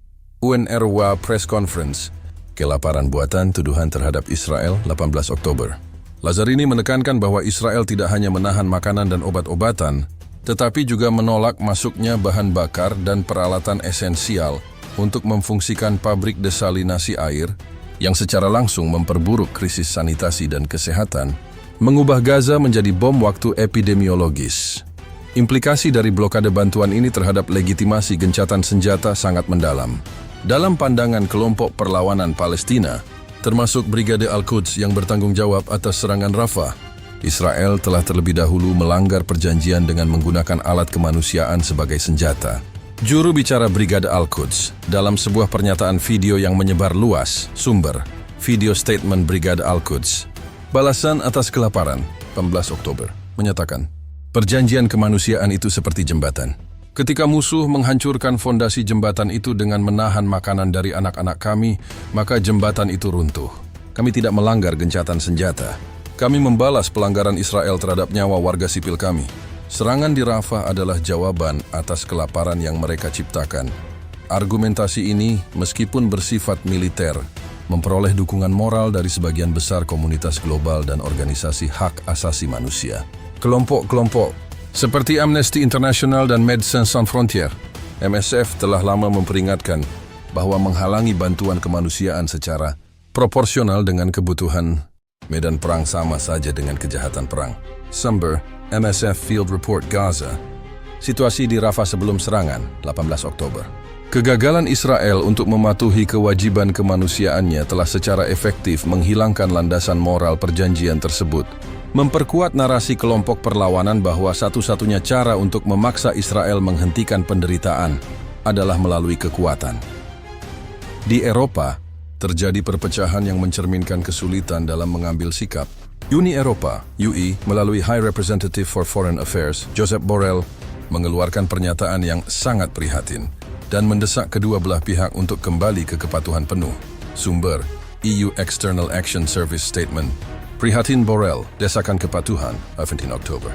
UNRWA Press Conference. Kelaparan buatan tuduhan terhadap Israel 18 Oktober. Lazzarini menekankan bahwa Israel tidak hanya menahan makanan dan obat-obatan, tetapi juga menolak masuknya bahan bakar dan peralatan esensial untuk memfungsikan pabrik desalinasi air yang secara langsung memperburuk krisis sanitasi dan kesehatan, mengubah Gaza menjadi bom waktu epidemiologis. Implikasi dari blokade bantuan ini terhadap legitimasi gencatan senjata sangat mendalam. Dalam pandangan kelompok perlawanan Palestina, termasuk Brigade Al-Quds yang bertanggung jawab atas serangan Rafah, Israel telah terlebih dahulu melanggar perjanjian dengan menggunakan alat kemanusiaan sebagai senjata. Juru bicara Brigade Al-Quds dalam sebuah pernyataan video yang menyebar luas, sumber, video statement Brigade Al-Quds, balasan atas kelaparan, 18 Oktober, menyatakan, perjanjian kemanusiaan itu seperti jembatan. Ketika musuh menghancurkan fondasi jembatan itu dengan menahan makanan dari anak-anak kami, maka jembatan itu runtuh. Kami tidak melanggar gencatan senjata. Kami membalas pelanggaran Israel terhadap nyawa warga sipil kami. Serangan di Rafah adalah jawaban atas kelaparan yang mereka ciptakan. Argumentasi ini, meskipun bersifat militer, memperoleh dukungan moral dari sebagian besar komunitas global dan organisasi hak asasi manusia. Kelompok-kelompok seperti Amnesty International dan Médecins Sans Frontières, MSF telah lama memperingatkan bahwa menghalangi bantuan kemanusiaan secara proporsional dengan kebutuhan medan perang sama saja dengan kejahatan perang. Sumber, MSF Field Report Gaza. Situasi di Rafah sebelum serangan, 18 Oktober. Kegagalan Israel untuk mematuhi kewajiban kemanusiaannya telah secara efektif menghilangkan landasan moral perjanjian tersebut, memperkuat narasi kelompok perlawanan bahwa satu-satunya cara untuk memaksa Israel menghentikan penderitaan adalah melalui kekuatan. Di Eropa, terjadi perpecahan yang mencerminkan kesulitan dalam mengambil sikap. Uni Eropa, UE, melalui High Representative for Foreign Affairs, Josep Borrell, mengeluarkan pernyataan yang sangat prihatin dan mendesak kedua belah pihak untuk kembali ke kepatuhan penuh. Sumber, EU External Action Service Statement. Prihatin Borrell, desakan kepatuhan, 17 Oktober.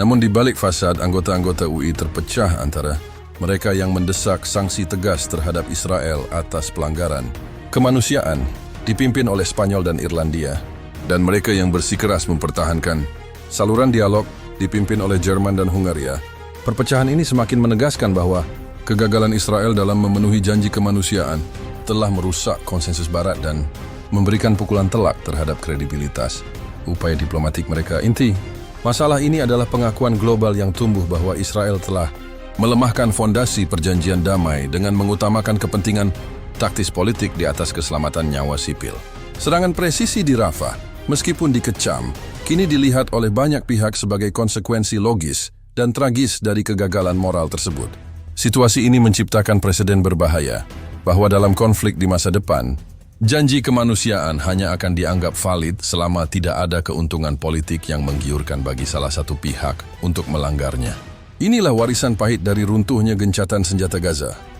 Namun di balik fasad, anggota-anggota UI terpecah antara mereka yang mendesak sanksi tegas terhadap Israel atas pelanggaran kemanusiaan dipimpin oleh Spanyol dan Irlandia, dan mereka yang bersikeras mempertahankan saluran dialog dipimpin oleh Jerman dan Hungaria. Perpecahan ini semakin menegaskan bahwa kegagalan Israel dalam memenuhi janji kemanusiaan telah merusak konsensus Barat dan memberikan pukulan telak terhadap kredibilitas upaya diplomatik mereka. Inti masalah ini adalah pengakuan global yang tumbuh bahwa Israel telah melemahkan fondasi perjanjian damai dengan mengutamakan kepentingan taktis politik di atas keselamatan nyawa sipil. Serangan presisi di Rafah, meskipun dikecam, kini dilihat oleh banyak pihak sebagai konsekuensi logis dan tragis dari kegagalan moral tersebut. Situasi ini menciptakan preseden berbahaya, bahwa dalam konflik di masa depan, janji kemanusiaan hanya akan dianggap valid selama tidak ada keuntungan politik yang menggiurkan bagi salah satu pihak untuk melanggarnya. Inilah warisan pahit dari runtuhnya gencatan senjata Gaza.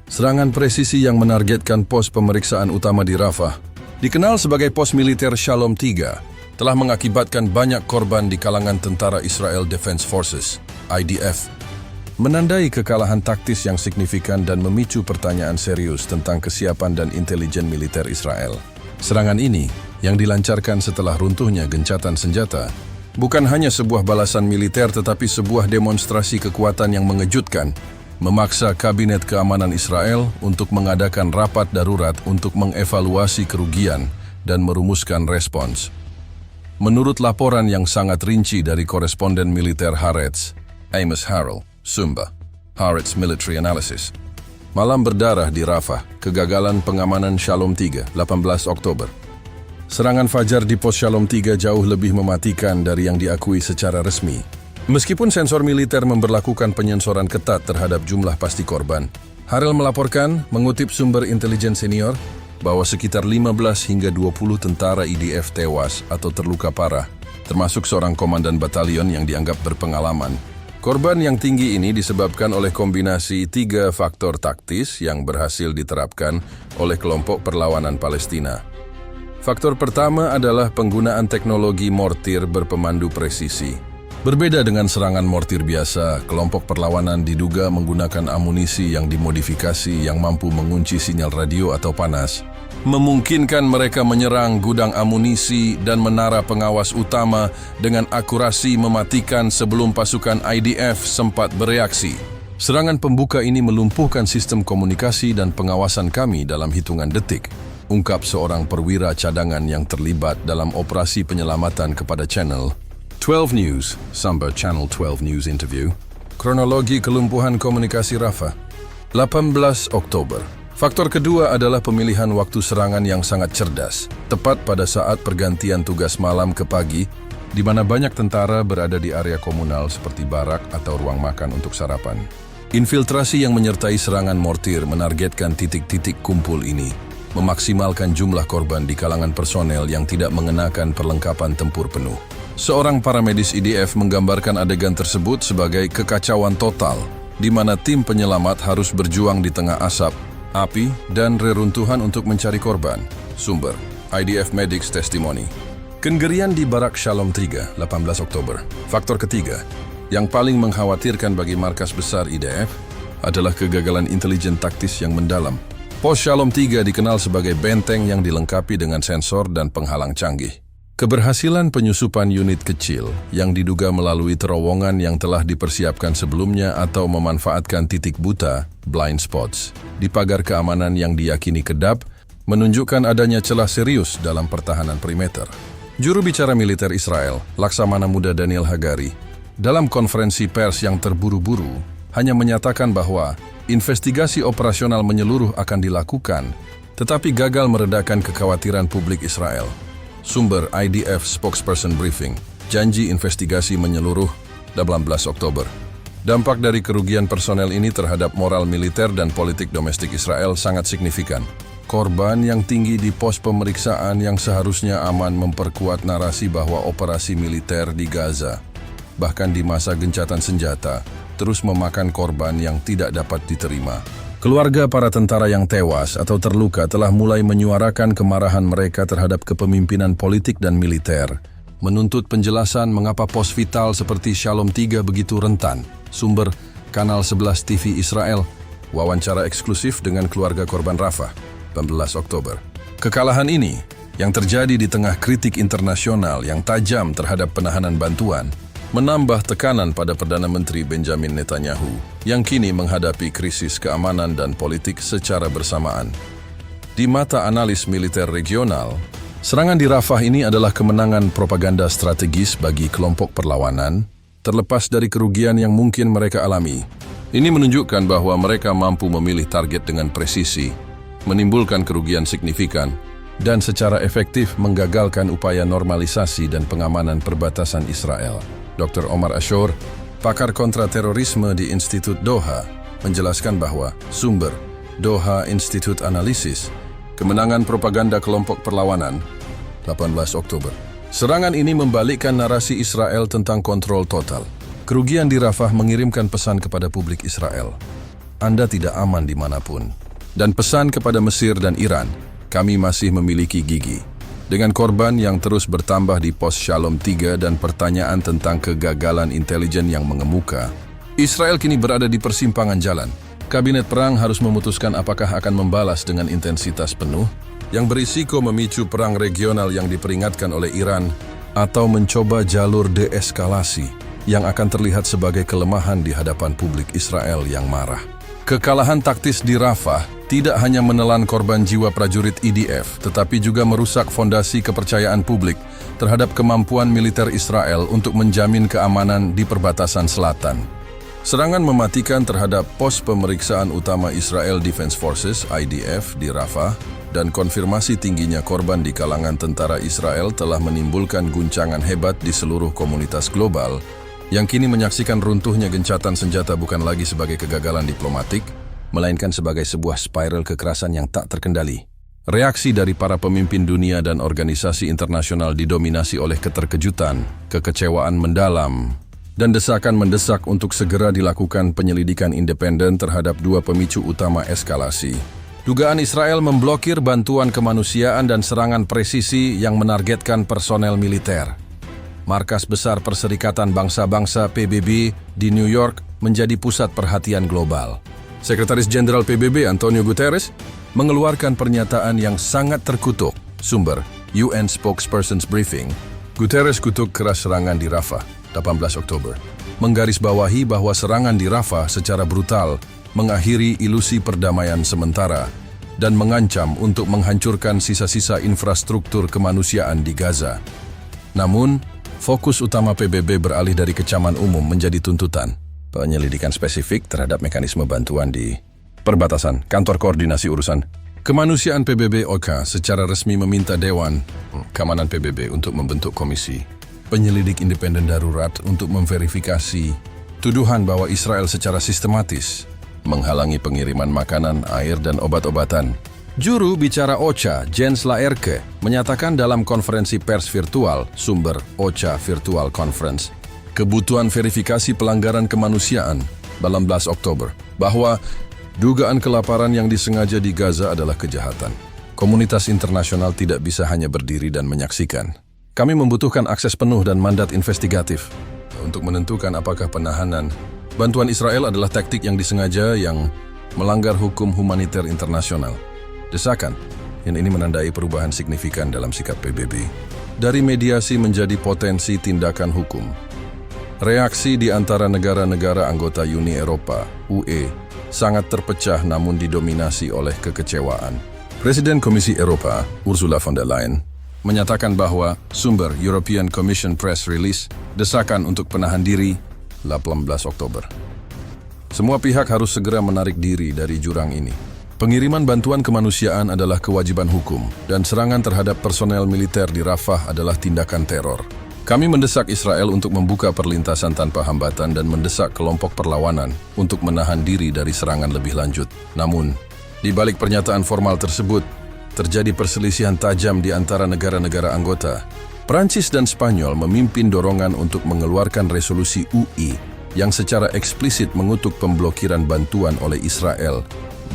Serangan presisi yang menargetkan pos pemeriksaan utama di Rafah, dikenal sebagai pos militer Shalom 3, telah mengakibatkan banyak korban di kalangan tentara Israel Defense Forces, IDF, menandai kekalahan taktis yang signifikan dan memicu pertanyaan serius tentang kesiapan dan intelijen militer Israel. Serangan ini, yang dilancarkan setelah runtuhnya gencatan senjata, bukan hanya sebuah balasan militer tetapi sebuah demonstrasi kekuatan yang mengejutkan, memaksa Kabinet Keamanan Israel untuk mengadakan rapat darurat untuk mengevaluasi kerugian dan merumuskan respons. Menurut laporan yang sangat rinci dari koresponden militer Haaretz, Amos Harel, Sumba, Haaretz Military Analysis, malam berdarah di Rafah, kegagalan pengamanan Shalom 3, 18 Oktober. Serangan fajar di pos Shalom 3 jauh lebih mematikan dari yang diakui secara resmi. Meskipun sensor militer memberlakukan penyensoran ketat terhadap jumlah pasti korban, Harel melaporkan, mengutip sumber intelijen senior, bahwa sekitar 15 hingga 20 tentara IDF tewas atau terluka parah, termasuk seorang komandan batalion yang dianggap berpengalaman. Korban yang tinggi ini disebabkan oleh kombinasi 3 faktor taktis yang berhasil diterapkan oleh kelompok perlawanan Palestina. Faktor pertama adalah penggunaan teknologi mortir berpemandu presisi. Berbeda dengan serangan mortir biasa, kelompok perlawanan diduga menggunakan amunisi yang dimodifikasi yang mampu mengunci sinyal radio atau panas, memungkinkan mereka menyerang gudang amunisi dan menara pengawas utama dengan akurasi mematikan sebelum pasukan IDF sempat bereaksi. Serangan pembuka ini melumpuhkan sistem komunikasi dan pengawasan kami dalam hitungan detik, ungkap seorang perwira cadangan yang terlibat dalam operasi penyelamatan kepada channel 12 News, Sumber Channel 12 News interview. Kronologi kelumpuhan komunikasi Rafah, 18 Oktober. Faktor kedua adalah pemilihan waktu serangan yang sangat cerdas, tepat pada saat pergantian tugas malam ke pagi, di mana banyak tentara berada di area komunal seperti barak atau ruang makan untuk sarapan. Infiltrasi yang menyertai serangan mortir menargetkan titik-titik kumpul ini, memaksimalkan jumlah korban di kalangan personel yang tidak mengenakan perlengkapan tempur penuh. Seorang paramedis IDF menggambarkan adegan tersebut sebagai kekacauan total, di mana tim penyelamat harus berjuang di tengah asap, api, dan reruntuhan untuk mencari korban. Sumber, IDF Medics Testimony. Kenggerian di Barak Shalom 3, 18 Oktober. Faktor ketiga, yang paling mengkhawatirkan bagi markas besar IDF adalah kegagalan intelijen taktis yang mendalam. Pos Shalom 3 dikenal sebagai benteng yang dilengkapi dengan sensor dan penghalang canggih. Keberhasilan penyusupan unit kecil yang diduga melalui terowongan yang telah dipersiapkan sebelumnya atau memanfaatkan titik buta, blind spots, di pagar keamanan yang diyakini kedap, menunjukkan adanya celah serius dalam pertahanan perimeter. Juru bicara militer Israel, Laksamana Muda Daniel Hagari, dalam konferensi pers yang terburu-buru, hanya menyatakan bahwa investigasi operasional menyeluruh akan dilakukan, tetapi gagal meredakan kekhawatiran publik Israel. Sumber IDF spokesperson briefing, janji investigasi menyeluruh 18 Oktober. Dampak dari kerugian personel ini terhadap moral militer dan politik domestik Israel sangat signifikan. Korban yang tinggi di pos pemeriksaan yang seharusnya aman memperkuat narasi bahwa operasi militer di Gaza, bahkan di masa gencatan senjata, terus memakan korban yang tidak dapat diterima. Keluarga para tentara yang tewas atau terluka telah mulai menyuarakan kemarahan mereka terhadap kepemimpinan politik dan militer, menuntut penjelasan mengapa pos vital seperti Shalom 3 begitu rentan. Sumber Kanal 11 TV Israel, wawancara eksklusif dengan keluarga korban Rafah, 18 Oktober. Kekalahan ini, yang terjadi di tengah kritik internasional yang tajam terhadap penahanan bantuan, menambah tekanan pada Perdana Menteri Benjamin Netanyahu yang kini menghadapi krisis keamanan dan politik secara bersamaan. Di mata analis militer regional, serangan di Rafah ini adalah kemenangan propaganda strategis bagi kelompok perlawanan, terlepas dari kerugian yang mungkin mereka alami. Ini menunjukkan bahwa mereka mampu memilih target dengan presisi, menimbulkan kerugian signifikan, dan secara efektif menggagalkan upaya normalisasi dan pengamanan perbatasan Israel. Dr. Omar Ashur, pakar kontraterorisme di Institut Doha, menjelaskan bahwa sumber Doha Institute Analysis, kemenangan propaganda kelompok perlawanan, 18 Oktober. Serangan ini membalikkan narasi Israel tentang kontrol total. Kerugian di Rafah mengirimkan pesan kepada publik Israel, Anda tidak aman dimanapun. Dan pesan kepada Mesir dan Iran, kami masih memiliki gigi. Dengan korban yang terus bertambah di pos Shalom 3 dan pertanyaan tentang kegagalan intelijen yang mengemuka, Israel kini berada di persimpangan jalan. Kabinet perang harus memutuskan apakah akan membalas dengan intensitas penuh, yang berisiko memicu perang regional yang diperingatkan oleh Iran, atau mencoba jalur deeskalasi yang akan terlihat sebagai kelemahan di hadapan publik Israel yang marah. Kekalahan taktis di Rafah tidak hanya menelan korban jiwa prajurit IDF, tetapi juga merusak fondasi kepercayaan publik terhadap kemampuan militer Israel untuk menjamin keamanan di perbatasan selatan. Serangan mematikan terhadap pos pemeriksaan utama Israel Defense Forces (IDF) di Rafah dan konfirmasi tingginya korban di kalangan tentara Israel telah menimbulkan guncangan hebat di seluruh komunitas global yang kini menyaksikan runtuhnya gencatan senjata bukan lagi sebagai kegagalan diplomatik, melainkan sebagai sebuah spiral kekerasan yang tak terkendali. Reaksi dari para pemimpin dunia dan organisasi internasional didominasi oleh keterkejutan, kekecewaan mendalam, dan desakan mendesak untuk segera dilakukan penyelidikan independen terhadap dua pemicu utama eskalasi. Dugaan Israel memblokir bantuan kemanusiaan dan serangan presisi yang menargetkan personel militer. Markas besar Perserikatan Bangsa-Bangsa PBB di New York menjadi pusat perhatian global. Sekretaris Jenderal PBB Antonio Guterres mengeluarkan pernyataan yang sangat terkutuk. Sumber UN Spokesperson's Briefing. Guterres kutuk keras serangan di Rafah, 18 Oktober. Menggarisbawahi bahwa serangan di Rafah secara brutal mengakhiri ilusi perdamaian sementara dan mengancam untuk menghancurkan sisa-sisa infrastruktur kemanusiaan di Gaza. Namun, fokus utama PBB beralih dari kecaman umum menjadi tuntutan penyelidikan spesifik terhadap mekanisme bantuan di perbatasan. Kantor Koordinasi Urusan Kemanusiaan PBB OKA secara resmi meminta Dewan Keamanan PBB untuk membentuk komisi penyelidik independen darurat untuk memverifikasi tuduhan bahwa Israel secara sistematis menghalangi pengiriman makanan, air, dan obat-obatan. Juru bicara OCHA, Jens Laerke, menyatakan dalam konferensi pers virtual, sumber OCHA Virtual Conference, kebutuhan verifikasi pelanggaran kemanusiaan 18 Oktober, bahwa dugaan kelaparan yang disengaja di Gaza adalah kejahatan. Komunitas internasional tidak bisa hanya berdiri dan menyaksikan. Kami membutuhkan akses penuh dan mandat investigatif untuk menentukan apakah penahanan bantuan Israel adalah taktik yang disengaja yang melanggar hukum humaniter internasional. Desakan yang ini menandai perubahan signifikan dalam sikap PBB. Dari mediasi menjadi potensi tindakan hukum. Reaksi di antara negara-negara anggota Uni Eropa, UE, sangat terpecah namun didominasi oleh kekecewaan. Presiden Komisi Eropa, Ursula von der Leyen, menyatakan bahwa sumber European Commission Press Release desakan untuk penahan diri 18 Oktober. Semua pihak harus segera menarik diri dari jurang ini. Pengiriman bantuan kemanusiaan adalah kewajiban hukum dan serangan terhadap personel militer di Rafah adalah tindakan teror. Kami mendesak Israel untuk membuka perlintasan tanpa hambatan dan mendesak kelompok perlawanan untuk menahan diri dari serangan lebih lanjut. Namun, di balik pernyataan formal tersebut, terjadi perselisihan tajam di antara negara-negara anggota. Prancis dan Spanyol memimpin dorongan untuk mengeluarkan resolusi UI yang secara eksplisit mengutuk pemblokiran bantuan oleh Israel,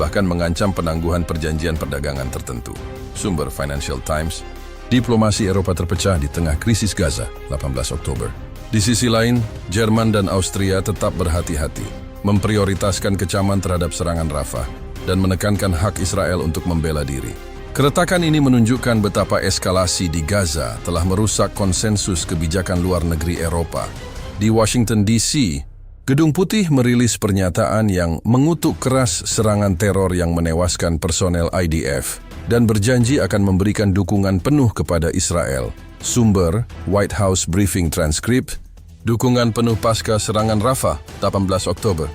bahkan mengancam penangguhan perjanjian perdagangan tertentu. Sumber Financial Times, diplomasi Eropa terpecah di tengah krisis Gaza, 18 Oktober. Di sisi lain, Jerman dan Austria tetap berhati-hati, memprioritaskan kecaman terhadap serangan Rafah, dan menekankan hak Israel untuk membela diri. Keretakan ini menunjukkan betapa eskalasi di Gaza telah merusak konsensus kebijakan luar negeri Eropa. Di Washington DC, Gedung Putih merilis pernyataan yang mengutuk keras serangan teror yang menewaskan personel IDF dan berjanji akan memberikan dukungan penuh kepada Israel. Sumber White House Briefing Transcript, dukungan penuh pasca serangan Rafah 18 Oktober.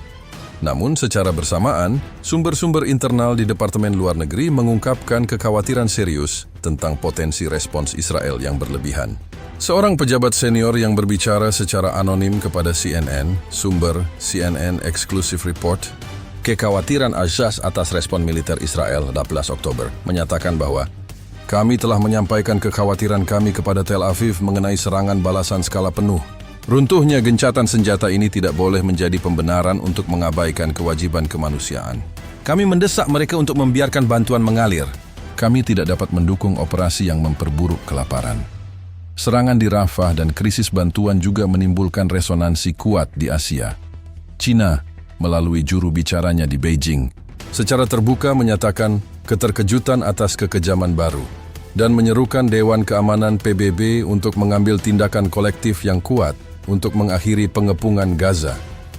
Namun secara bersamaan, sumber-sumber internal di Departemen Luar Negeri mengungkapkan kekhawatiran serius tentang potensi respons Israel yang berlebihan. Seorang pejabat senior yang berbicara secara anonim kepada CNN, sumber CNN Exclusive Report, kekhawatiran Azaz atas respon militer Israel 18 Oktober, menyatakan bahwa kami telah menyampaikan kekhawatiran kami kepada Tel Aviv mengenai serangan balasan skala penuh. Runtuhnya gencatan senjata ini tidak boleh menjadi pembenaran untuk mengabaikan kewajiban kemanusiaan. Kami mendesak mereka untuk membiarkan bantuan mengalir. Kami tidak dapat mendukung operasi yang memperburuk kelaparan. Serangan di Rafah dan krisis bantuan juga menimbulkan resonansi kuat di Asia. China, melalui juru bicaranya di Beijing, secara terbuka menyatakan keterkejutan atas kekejaman baru dan menyerukan Dewan Keamanan PBB untuk mengambil tindakan kolektif yang kuat untuk mengakhiri pengepungan Gaza.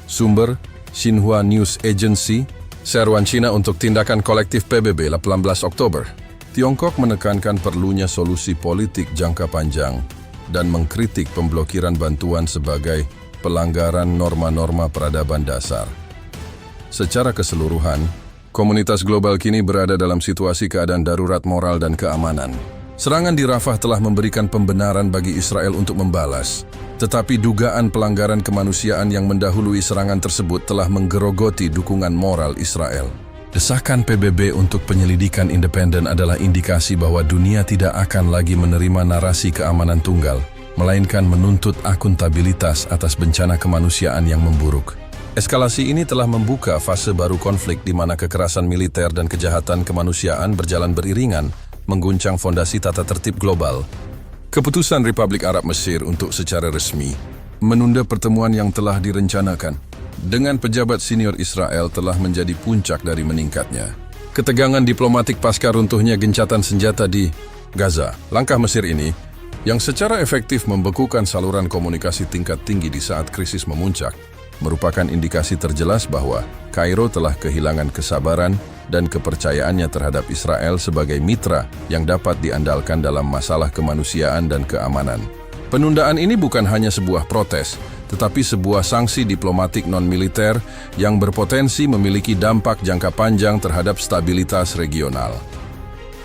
Sumber Xinhua News Agency, seruan China untuk tindakan kolektif PBB 18 Oktober. Tiongkok menekankan perlunya solusi politik jangka panjang dan mengkritik pemblokiran bantuan sebagai pelanggaran norma-norma peradaban dasar. Secara keseluruhan, komunitas global kini berada dalam situasi keadaan darurat moral dan keamanan. Serangan di Rafah telah memberikan pembenaran bagi Israel untuk membalas, tetapi dugaan pelanggaran kemanusiaan yang mendahului serangan tersebut telah menggerogoti dukungan moral Israel. Desakan PBB untuk penyelidikan independen adalah indikasi bahwa dunia tidak akan lagi menerima narasi keamanan tunggal, melainkan menuntut akuntabilitas atas bencana kemanusiaan yang memburuk. Eskalasi ini telah membuka fase baru konflik di mana kekerasan militer dan kejahatan kemanusiaan berjalan beriringan, mengguncang fondasi tata tertib global. Keputusan Republik Arab Mesir untuk secara resmi menunda pertemuan yang telah direncanakan dengan pejabat senior Israel telah menjadi puncak dari meningkatnya ketegangan diplomatik pasca runtuhnya gencatan senjata di Gaza. Langkah Mesir ini, yang secara efektif membekukan saluran komunikasi tingkat tinggi di saat krisis memuncak, merupakan indikasi terjelas bahwa Kairo telah kehilangan kesabaran dan kepercayaannya terhadap Israel sebagai mitra yang dapat diandalkan dalam masalah kemanusiaan dan keamanan. Penundaan ini bukan hanya sebuah protes, tetapi sebuah sanksi diplomatik non-militer yang berpotensi memiliki dampak jangka panjang terhadap stabilitas regional.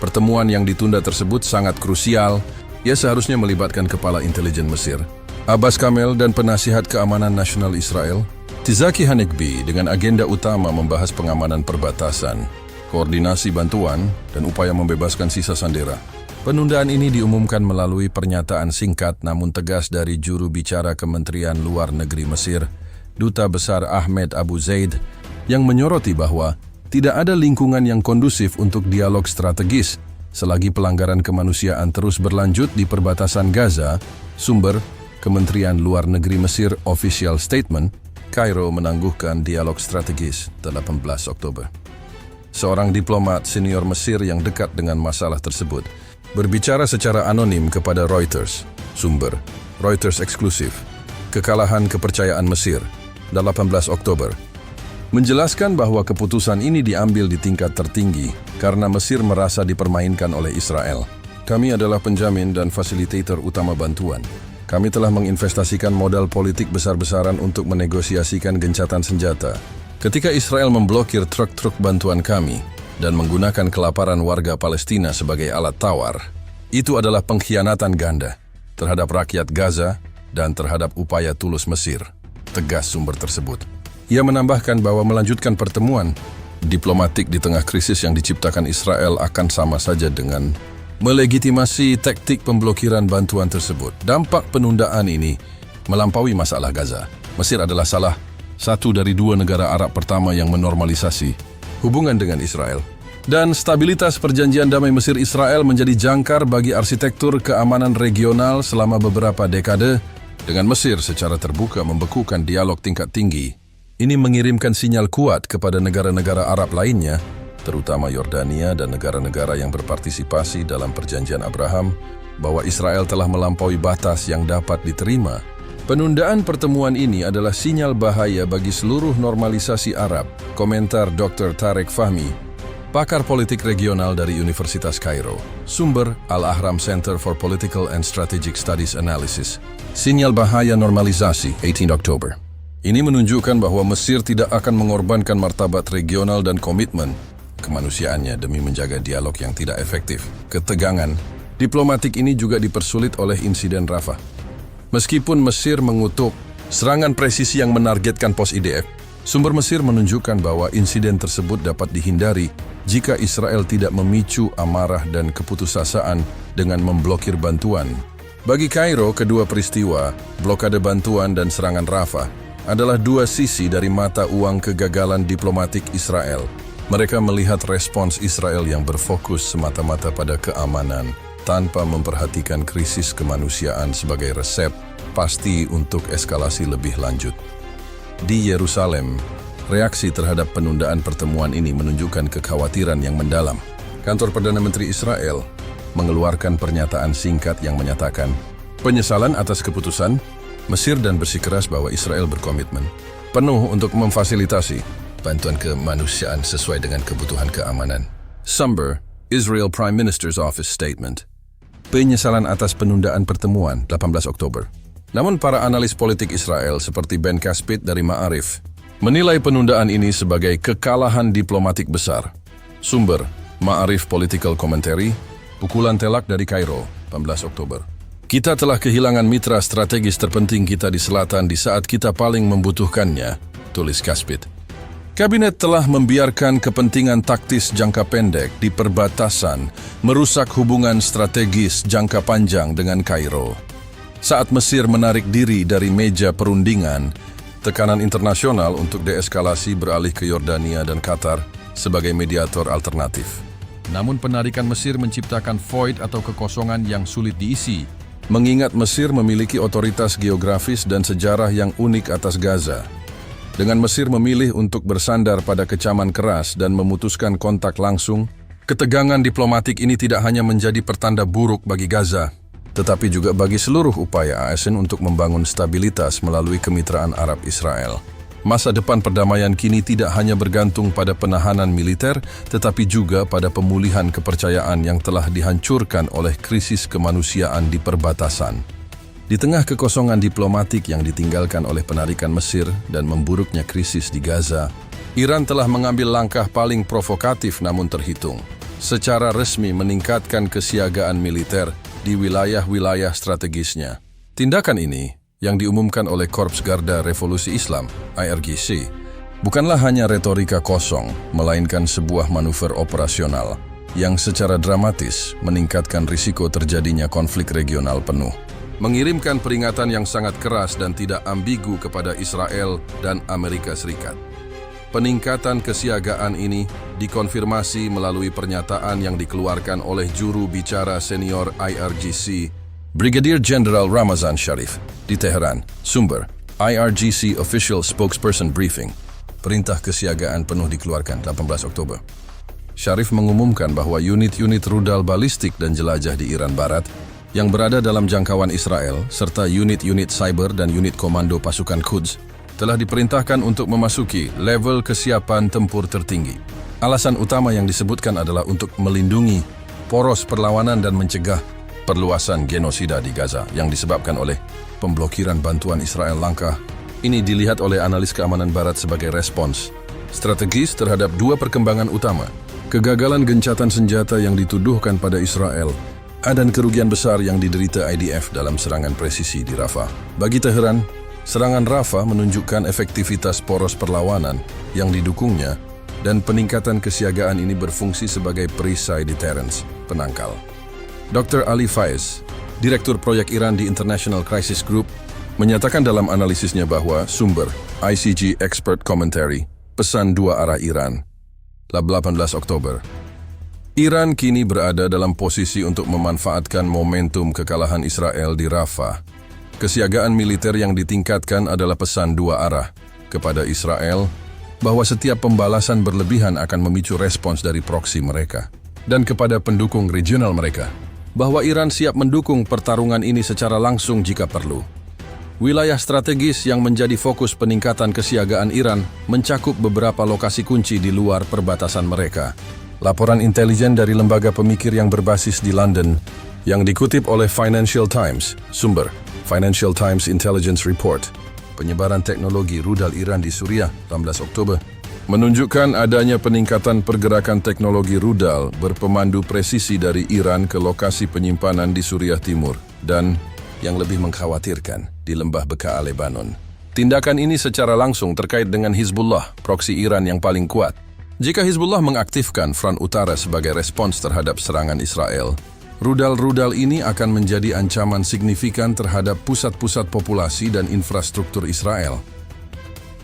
Pertemuan yang ditunda tersebut sangat krusial. Ia seharusnya melibatkan Kepala Intelijen Mesir, Abbas Kamel, dan Penasihat Keamanan Nasional Israel, Tzaki Hanegbi, dengan agenda utama membahas pengamanan perbatasan, koordinasi bantuan, dan upaya membebaskan sisa sandera. Penundaan ini diumumkan melalui pernyataan singkat namun tegas dari juru bicara Kementerian Luar Negeri Mesir, Duta Besar Ahmed Abu Zaid, yang menyoroti bahwa tidak ada lingkungan yang kondusif untuk dialog strategis selagi pelanggaran kemanusiaan terus berlanjut di perbatasan Gaza. Sumber Kementerian Luar Negeri Mesir Official Statement, Kairo menangguhkan dialog strategis 18 Oktober. Seorang diplomat senior Mesir yang dekat dengan masalah tersebut berbicara secara anonim kepada Reuters. Sumber Reuters eksklusif. Kekalahan kepercayaan Mesir 18 Oktober menjelaskan bahwa keputusan ini diambil di tingkat tertinggi karena Mesir merasa dipermainkan oleh Israel. Kami adalah penjamin dan fasilitator utama bantuan. Kami telah menginvestasikan modal politik besar-besaran untuk menegosiasikan gencatan senjata. Ketika Israel memblokir truk-truk bantuan kami dan menggunakan kelaparan warga Palestina sebagai alat tawar, itu adalah pengkhianatan ganda terhadap rakyat Gaza dan terhadap upaya tulus Mesir, tegas sumber tersebut. Ia menambahkan bahwa melanjutkan pertemuan diplomatik di tengah krisis yang diciptakan Israel akan sama saja dengan melegitimasi taktik pemblokiran bantuan tersebut. Dampak penundaan ini melampaui masalah Gaza. Mesir adalah salah satu dari dua negara Arab pertama yang menormalisasi hubungan dengan Israel. Dan stabilitas perjanjian damai Mesir-Israel menjadi jangkar bagi arsitektur keamanan regional selama beberapa dekade, dengan Mesir secara terbuka membekukan dialog tingkat tinggi. Ini mengirimkan sinyal kuat kepada negara-negara Arab lainnya, terutama Yordania dan negara-negara yang berpartisipasi dalam perjanjian Abraham, bahwa Israel telah melampaui batas yang dapat diterima. Penundaan pertemuan ini adalah sinyal bahaya bagi seluruh normalisasi Arab, komentar Dr. Tarek Fahmi, pakar politik regional dari Universitas Kairo. Sumber Al-Ahram Center for Political and Strategic Studies Analysis. Sinyal bahaya normalisasi 18 Oktober. Ini menunjukkan bahwa Mesir tidak akan mengorbankan martabat regional dan komitmen kemanusiaannya demi menjaga dialog yang tidak efektif. Ketegangan diplomatik ini juga dipersulit oleh insiden Rafah. Meskipun Mesir mengutuk serangan presisi yang menargetkan pos IDF, sumber Mesir menunjukkan bahwa insiden tersebut dapat dihindari jika Israel tidak memicu amarah dan keputusasaan dengan memblokir bantuan. Bagi Kairo, kedua peristiwa, blokade bantuan dan serangan Rafah, adalah dua sisi dari mata uang kegagalan diplomatik Israel. Mereka melihat respons Israel yang berfokus semata-mata pada keamanan, tanpa memperhatikan krisis kemanusiaan sebagai resep pasti untuk eskalasi lebih lanjut. Di Yerusalem, reaksi terhadap penundaan pertemuan ini menunjukkan kekhawatiran yang mendalam. Kantor Perdana Menteri Israel mengeluarkan pernyataan singkat yang menyatakan penyesalan atas keputusan Mesir dan bersikeras bahwa Israel berkomitmen penuh untuk memfasilitasi bantuan kemanusiaan sesuai dengan kebutuhan keamanan. Sumber Israel Prime Minister's Office Statement. Penyesalan atas penundaan pertemuan 18 Oktober. Namun para analis politik Israel seperti Ben Caspit dari Ma'arif menilai penundaan ini sebagai kekalahan diplomatik besar. Sumber Ma'arif Political Commentary, pukulan telak dari Kairo 18 Oktober. Kita telah kehilangan mitra strategis terpenting kita di selatan di saat kita paling membutuhkannya, tulis Caspit. Kabinet telah membiarkan kepentingan taktis jangka pendek di perbatasan merusak hubungan strategis jangka panjang dengan Kairo. Saat Mesir menarik diri dari meja perundingan, tekanan internasional untuk deeskalasi beralih ke Yordania dan Qatar sebagai mediator alternatif. Namun penarikan Mesir menciptakan void atau kekosongan yang sulit diisi, mengingat Mesir memiliki otoritas geografis dan sejarah yang unik atas Gaza. Dengan Mesir memilih untuk bersandar pada kecaman keras dan memutuskan kontak langsung, ketegangan diplomatik ini tidak hanya menjadi pertanda buruk bagi Gaza, tetapi juga bagi seluruh upaya ASN untuk membangun stabilitas melalui kemitraan Arab-Israel. Masa depan perdamaian kini tidak hanya bergantung pada penahanan militer, tetapi juga pada pemulihan kepercayaan yang telah dihancurkan oleh krisis kemanusiaan di perbatasan. Di tengah kekosongan diplomatik yang ditinggalkan oleh penarikan Mesir dan memburuknya krisis di Gaza, Iran telah mengambil langkah paling provokatif namun terhitung, secara resmi meningkatkan kesiagaan militer di wilayah-wilayah strategisnya. Tindakan ini, yang diumumkan oleh Korps Garda Revolusi Islam, IRGC, bukanlah hanya retorika kosong, melainkan sebuah manuver operasional yang secara dramatis meningkatkan risiko terjadinya konflik regional penuh. Mengirimkan peringatan yang sangat keras dan tidak ambigu kepada Israel dan Amerika Serikat. Peningkatan kesiagaan ini dikonfirmasi melalui pernyataan yang dikeluarkan oleh juru bicara senior IRGC, Brigadier General Ramazan Sharif, di Teheran. Sumber, IRGC Official Spokesperson Briefing. Perintah kesiagaan penuh dikeluarkan 18 Oktober. Sharif mengumumkan bahwa unit-unit rudal balistik dan jelajah di Iran Barat yang berada dalam jangkauan Israel, serta unit-unit cyber dan unit komando pasukan Quds, telah diperintahkan untuk memasuki level kesiapan tempur tertinggi. Alasan utama yang disebutkan adalah untuk melindungi poros perlawanan dan mencegah perluasan genosida di Gaza yang disebabkan oleh pemblokiran bantuan Israel. Langkah ini dilihat oleh analis keamanan Barat sebagai respons strategis terhadap dua perkembangan utama: kegagalan gencatan senjata yang dituduhkan pada Israel dan kerugian besar yang diderita IDF dalam serangan presisi di Rafah. Bagi Teheran, serangan Rafah menunjukkan efektivitas poros perlawanan yang didukungnya, dan peningkatan kesiagaan ini berfungsi sebagai perisai deterrence, penangkal. Dr. Ali Faiz, Direktur Proyek Iran di International Crisis Group, menyatakan dalam analisisnya bahwa sumber ICG Expert Commentary, pesan dua arah Iran, 18 Oktober. Iran kini berada dalam posisi untuk memanfaatkan momentum kekalahan Israel di Rafah. Kesiagaan militer yang ditingkatkan adalah pesan dua arah kepada Israel bahwa setiap pembalasan berlebihan akan memicu respons dari proksi mereka, dan kepada pendukung regional mereka bahwa Iran siap mendukung pertarungan ini secara langsung jika perlu. Wilayah strategis yang menjadi fokus peningkatan kesiagaan Iran mencakup beberapa lokasi kunci di luar perbatasan mereka. Laporan intelijen dari lembaga pemikir yang berbasis di London yang dikutip oleh Financial Times, sumber Financial Times Intelligence Report, penyebaran teknologi rudal Iran di Suriah 18 Oktober, menunjukkan adanya peningkatan pergerakan teknologi rudal berpemandu presisi dari Iran ke lokasi penyimpanan di Suriah Timur dan, yang lebih mengkhawatirkan, di lembah Bekaa Lebanon. Tindakan ini secara langsung terkait dengan Hizbullah, proksi Iran yang paling kuat. Jika Hizbullah mengaktifkan front utara sebagai respons terhadap serangan Israel, rudal-rudal ini akan menjadi ancaman signifikan terhadap pusat-pusat populasi dan infrastruktur Israel.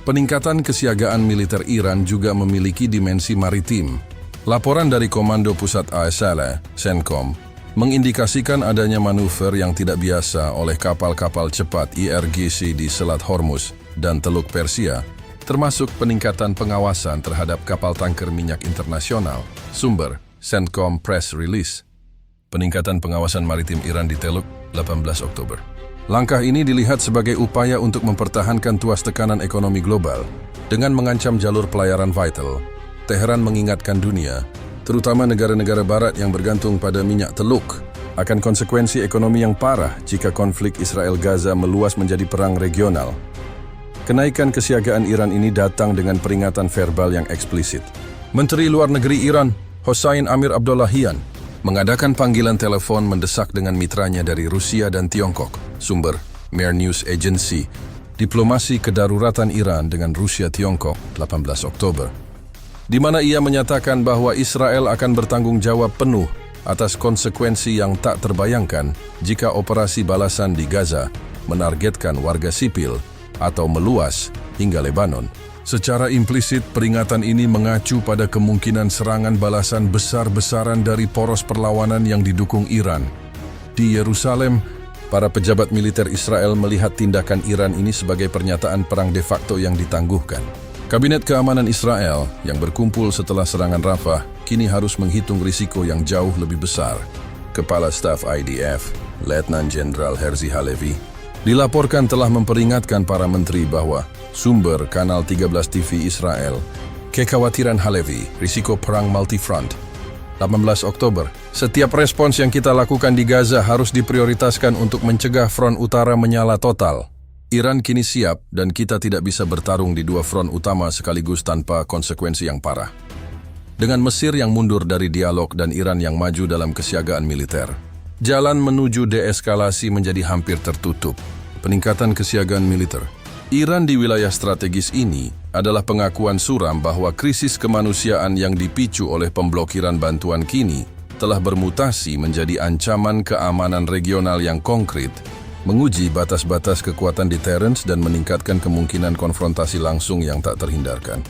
Peningkatan kesiagaan militer Iran juga memiliki dimensi maritim. Laporan dari Komando Pusat ASL, CENTCOM, mengindikasikan adanya manuver yang tidak biasa oleh kapal-kapal cepat IRGC di Selat Hormuz dan Teluk Persia, termasuk peningkatan pengawasan terhadap kapal tanker minyak internasional. Sumber, CENTCOM Press Release. Peningkatan pengawasan maritim Iran di Teluk, 18 Oktober. Langkah ini dilihat sebagai upaya untuk mempertahankan tuas tekanan ekonomi global. Dengan mengancam jalur pelayaran vital, Teheran mengingatkan dunia, terutama negara-negara barat yang bergantung pada minyak teluk, akan konsekuensi ekonomi yang parah jika konflik Israel-Gaza meluas menjadi perang regional. Kenaikan kesiagaan Iran ini datang dengan peringatan verbal yang eksplisit. Menteri Luar Negeri Iran, Hossein Amir Abdollahian, mengadakan panggilan telepon mendesak dengan mitranya dari Rusia dan Tiongkok. Sumber, Mer News Agency, diplomasi kedaruratan Iran dengan Rusia Tiongkok, 18 Oktober. Di mana ia menyatakan bahwa Israel akan bertanggung jawab penuh atas konsekuensi yang tak terbayangkan jika operasi balasan di Gaza menargetkan warga sipil atau meluas hingga Lebanon. Secara implisit, peringatan ini mengacu pada kemungkinan serangan balasan besar-besaran dari poros perlawanan yang didukung Iran. Di Yerusalem, para pejabat militer Israel melihat tindakan Iran ini sebagai pernyataan perang de facto yang ditangguhkan. Kabinet Keamanan Israel yang berkumpul setelah serangan Rafah kini harus menghitung risiko yang jauh lebih besar. Kepala Staf IDF, Letnan Jenderal Herzi Halevi, dilaporkan telah memperingatkan para menteri bahwa sumber Kanal 13 TV Israel, kekhawatiran Halevi, risiko perang multifront. 18 Oktober, setiap respons yang kita lakukan di Gaza harus diprioritaskan untuk mencegah front utara menyala total. Iran kini siap dan kita tidak bisa bertarung di dua front utama sekaligus tanpa konsekuensi yang parah. Dengan Mesir yang mundur dari dialog dan Iran yang maju dalam kesiagaan militer, jalan menuju deeskalasi menjadi hampir tertutup. Peningkatan kesiagaan militer Iran di wilayah strategis ini adalah pengakuan suram bahwa krisis kemanusiaan yang dipicu oleh pemblokiran bantuan kini telah bermutasi menjadi ancaman keamanan regional yang konkret, menguji batas-batas kekuatan deterrence dan meningkatkan kemungkinan konfrontasi langsung yang tak terhindarkan.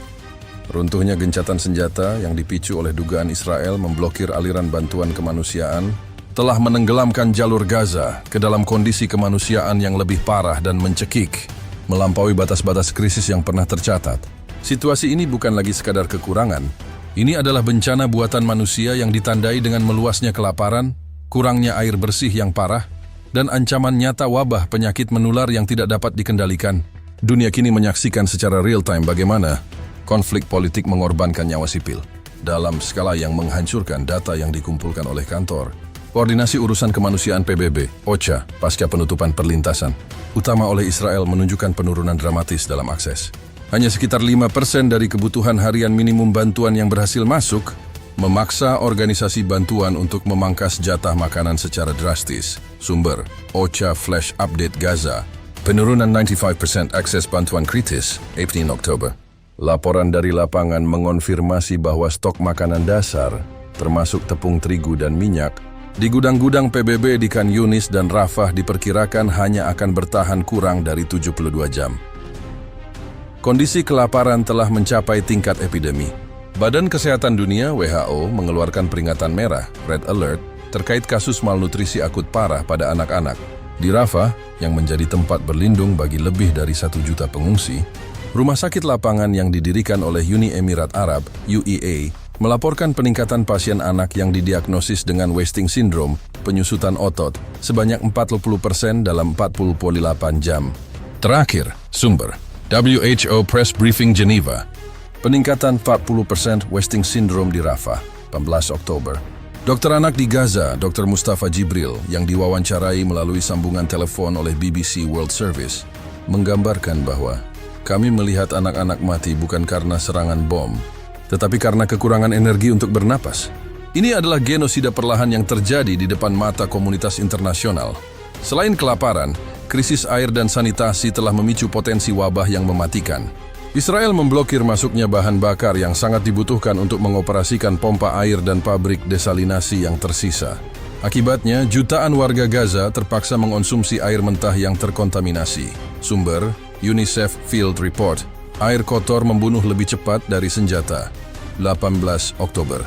Runtuhnya gencatan senjata yang dipicu oleh dugaan Israel memblokir aliran bantuan kemanusiaan telah menenggelamkan jalur Gaza ke dalam kondisi kemanusiaan yang lebih parah dan mencekik, melampaui batas-batas krisis yang pernah tercatat. Situasi ini bukan lagi sekadar kekurangan. Ini adalah bencana buatan manusia yang ditandai dengan meluasnya kelaparan, kurangnya air bersih yang parah, dan ancaman nyata wabah penyakit menular yang tidak dapat dikendalikan. Dunia kini menyaksikan secara real-time bagaimana konflik politik mengorbankan nyawa sipil dalam skala yang menghancurkan data yang dikumpulkan oleh kantor Koordinasi Urusan Kemanusiaan PBB, OCHA, pasca penutupan perlintasan utama oleh Israel menunjukkan penurunan dramatis dalam akses. Hanya sekitar 5% dari kebutuhan harian minimum bantuan yang berhasil masuk, memaksa organisasi bantuan untuk memangkas jatah makanan secara drastis. Sumber, OCHA Flash Update Gaza. Penurunan 95% akses bantuan kritis, 18 Oktober. Laporan dari lapangan mengonfirmasi bahwa stok makanan dasar, termasuk tepung terigu dan minyak, di gudang-gudang PBB di Khan Yunis dan Rafah diperkirakan hanya akan bertahan kurang dari 72 jam. Kondisi kelaparan telah mencapai tingkat epidemi. Badan Kesehatan Dunia (WHO) mengeluarkan peringatan merah (Red Alert) terkait kasus malnutrisi akut parah pada anak-anak. Di Rafah, yang menjadi tempat berlindung bagi lebih dari 1 juta pengungsi, rumah sakit lapangan yang didirikan oleh Uni Emirat Arab (UEA) melaporkan peningkatan pasien anak yang didiagnosis dengan wasting syndrome, penyusutan otot, sebanyak 40% dalam 48 jam. Terakhir, sumber, WHO Press Briefing Geneva. Peningkatan 40% wasting syndrome di Rafah, 18 Oktober. Dokter anak di Gaza, Dr. Mustafa Jibril, yang diwawancarai melalui sambungan telepon oleh BBC World Service, menggambarkan bahwa kami melihat anak-anak mati bukan karena serangan bom, tetapi karena kekurangan energi untuk bernapas. Ini adalah genosida perlahan yang terjadi di depan mata komunitas internasional. Selain kelaparan, krisis air dan sanitasi telah memicu potensi wabah yang mematikan. Israel memblokir masuknya bahan bakar yang sangat dibutuhkan untuk mengoperasikan pompa air dan pabrik desalinasi yang tersisa. Akibatnya, jutaan warga Gaza terpaksa mengonsumsi air mentah yang terkontaminasi. Sumber, UNICEF Field Report. Air kotor membunuh lebih cepat dari senjata. 18 Oktober.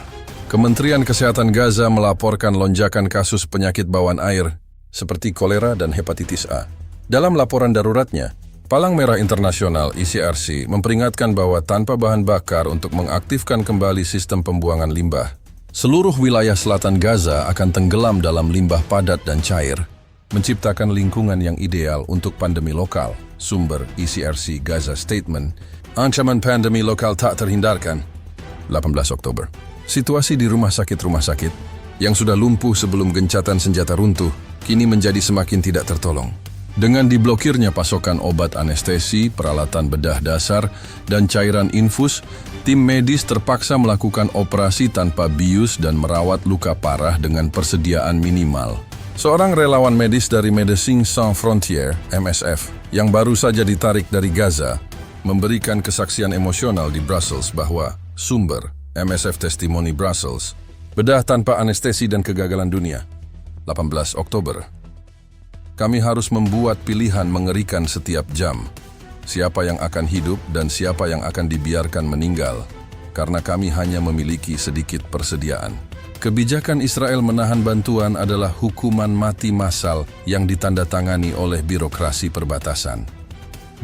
Kementerian Kesehatan Gaza melaporkan lonjakan kasus penyakit bawaan air seperti kolera dan hepatitis A. Dalam laporan daruratnya, Palang Merah Internasional (ICRC) memperingatkan bahwa tanpa bahan bakar untuk mengaktifkan kembali sistem pembuangan limbah, seluruh wilayah selatan Gaza akan tenggelam dalam limbah padat dan cair, menciptakan lingkungan yang ideal untuk pandemi lokal. Sumber, ICRC Gaza Statement. Ancaman pandemi lokal tak terhindarkan. 18 Oktober. Situasi di rumah sakit yang sudah lumpuh sebelum gencatan senjata runtuh, kini menjadi semakin tidak tertolong. Dengan diblokirnya pasokan obat anestesi, peralatan bedah dasar, dan cairan infus, tim medis terpaksa melakukan operasi tanpa bius dan merawat luka parah dengan persediaan minimal. Seorang relawan medis dari Médecins Sans Frontières (MSF) yang baru saja ditarik dari Gaza, memberikan kesaksian emosional di Brussels bahwa sumber MSF Testimony Brussels, bedah tanpa anestesi dan kegagalan dunia. 18 Oktober. Kami harus membuat pilihan mengerikan setiap jam. Siapa yang akan hidup dan siapa yang akan dibiarkan meninggal, karena kami hanya memiliki sedikit persediaan. Kebijakan Israel menahan bantuan adalah hukuman mati massal yang ditandatangani oleh birokrasi perbatasan.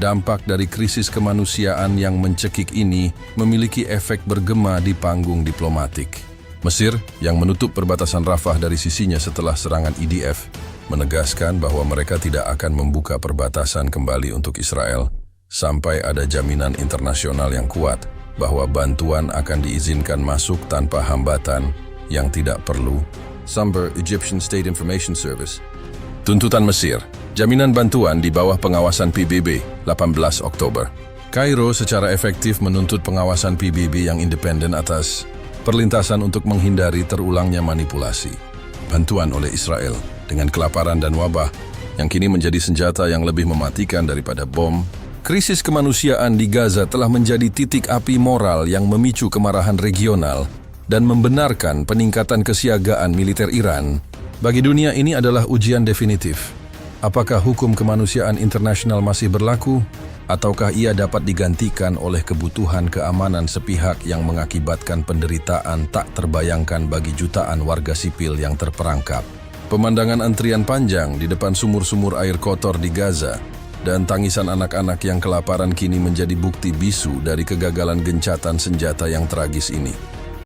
Dampak dari krisis kemanusiaan yang mencekik ini memiliki efek bergema di panggung diplomatik. Mesir, yang menutup perbatasan Rafah dari sisinya setelah serangan IDF, menegaskan bahwa mereka tidak akan membuka perbatasan kembali untuk Israel sampai ada jaminan internasional yang kuat bahwa bantuan akan diizinkan masuk tanpa hambatan yang tidak perlu. Sumber, Egyptian State Information Service. Tuntutan Mesir, jaminan bantuan di bawah pengawasan PBB, 18 Oktober. Kairo secara efektif menuntut pengawasan PBB yang independen atas perlintasan untuk menghindari terulangnya manipulasi. Bantuan oleh Israel dengan kelaparan dan wabah yang kini menjadi senjata yang lebih mematikan daripada bom. Krisis kemanusiaan di Gaza telah menjadi titik api moral yang memicu kemarahan regional dan membenarkan peningkatan kesiagaan militer Iran. Bagi dunia ini adalah ujian definitif. Apakah hukum kemanusiaan internasional masih berlaku Ataukah ia dapat digantikan oleh kebutuhan keamanan sepihak yang mengakibatkan penderitaan tak terbayangkan bagi jutaan warga sipil yang terperangkap? Pemandangan antrian panjang di depan sumur-sumur air kotor di Gaza dan tangisan anak-anak yang kelaparan kini menjadi bukti bisu dari kegagalan gencatan senjata yang tragis ini.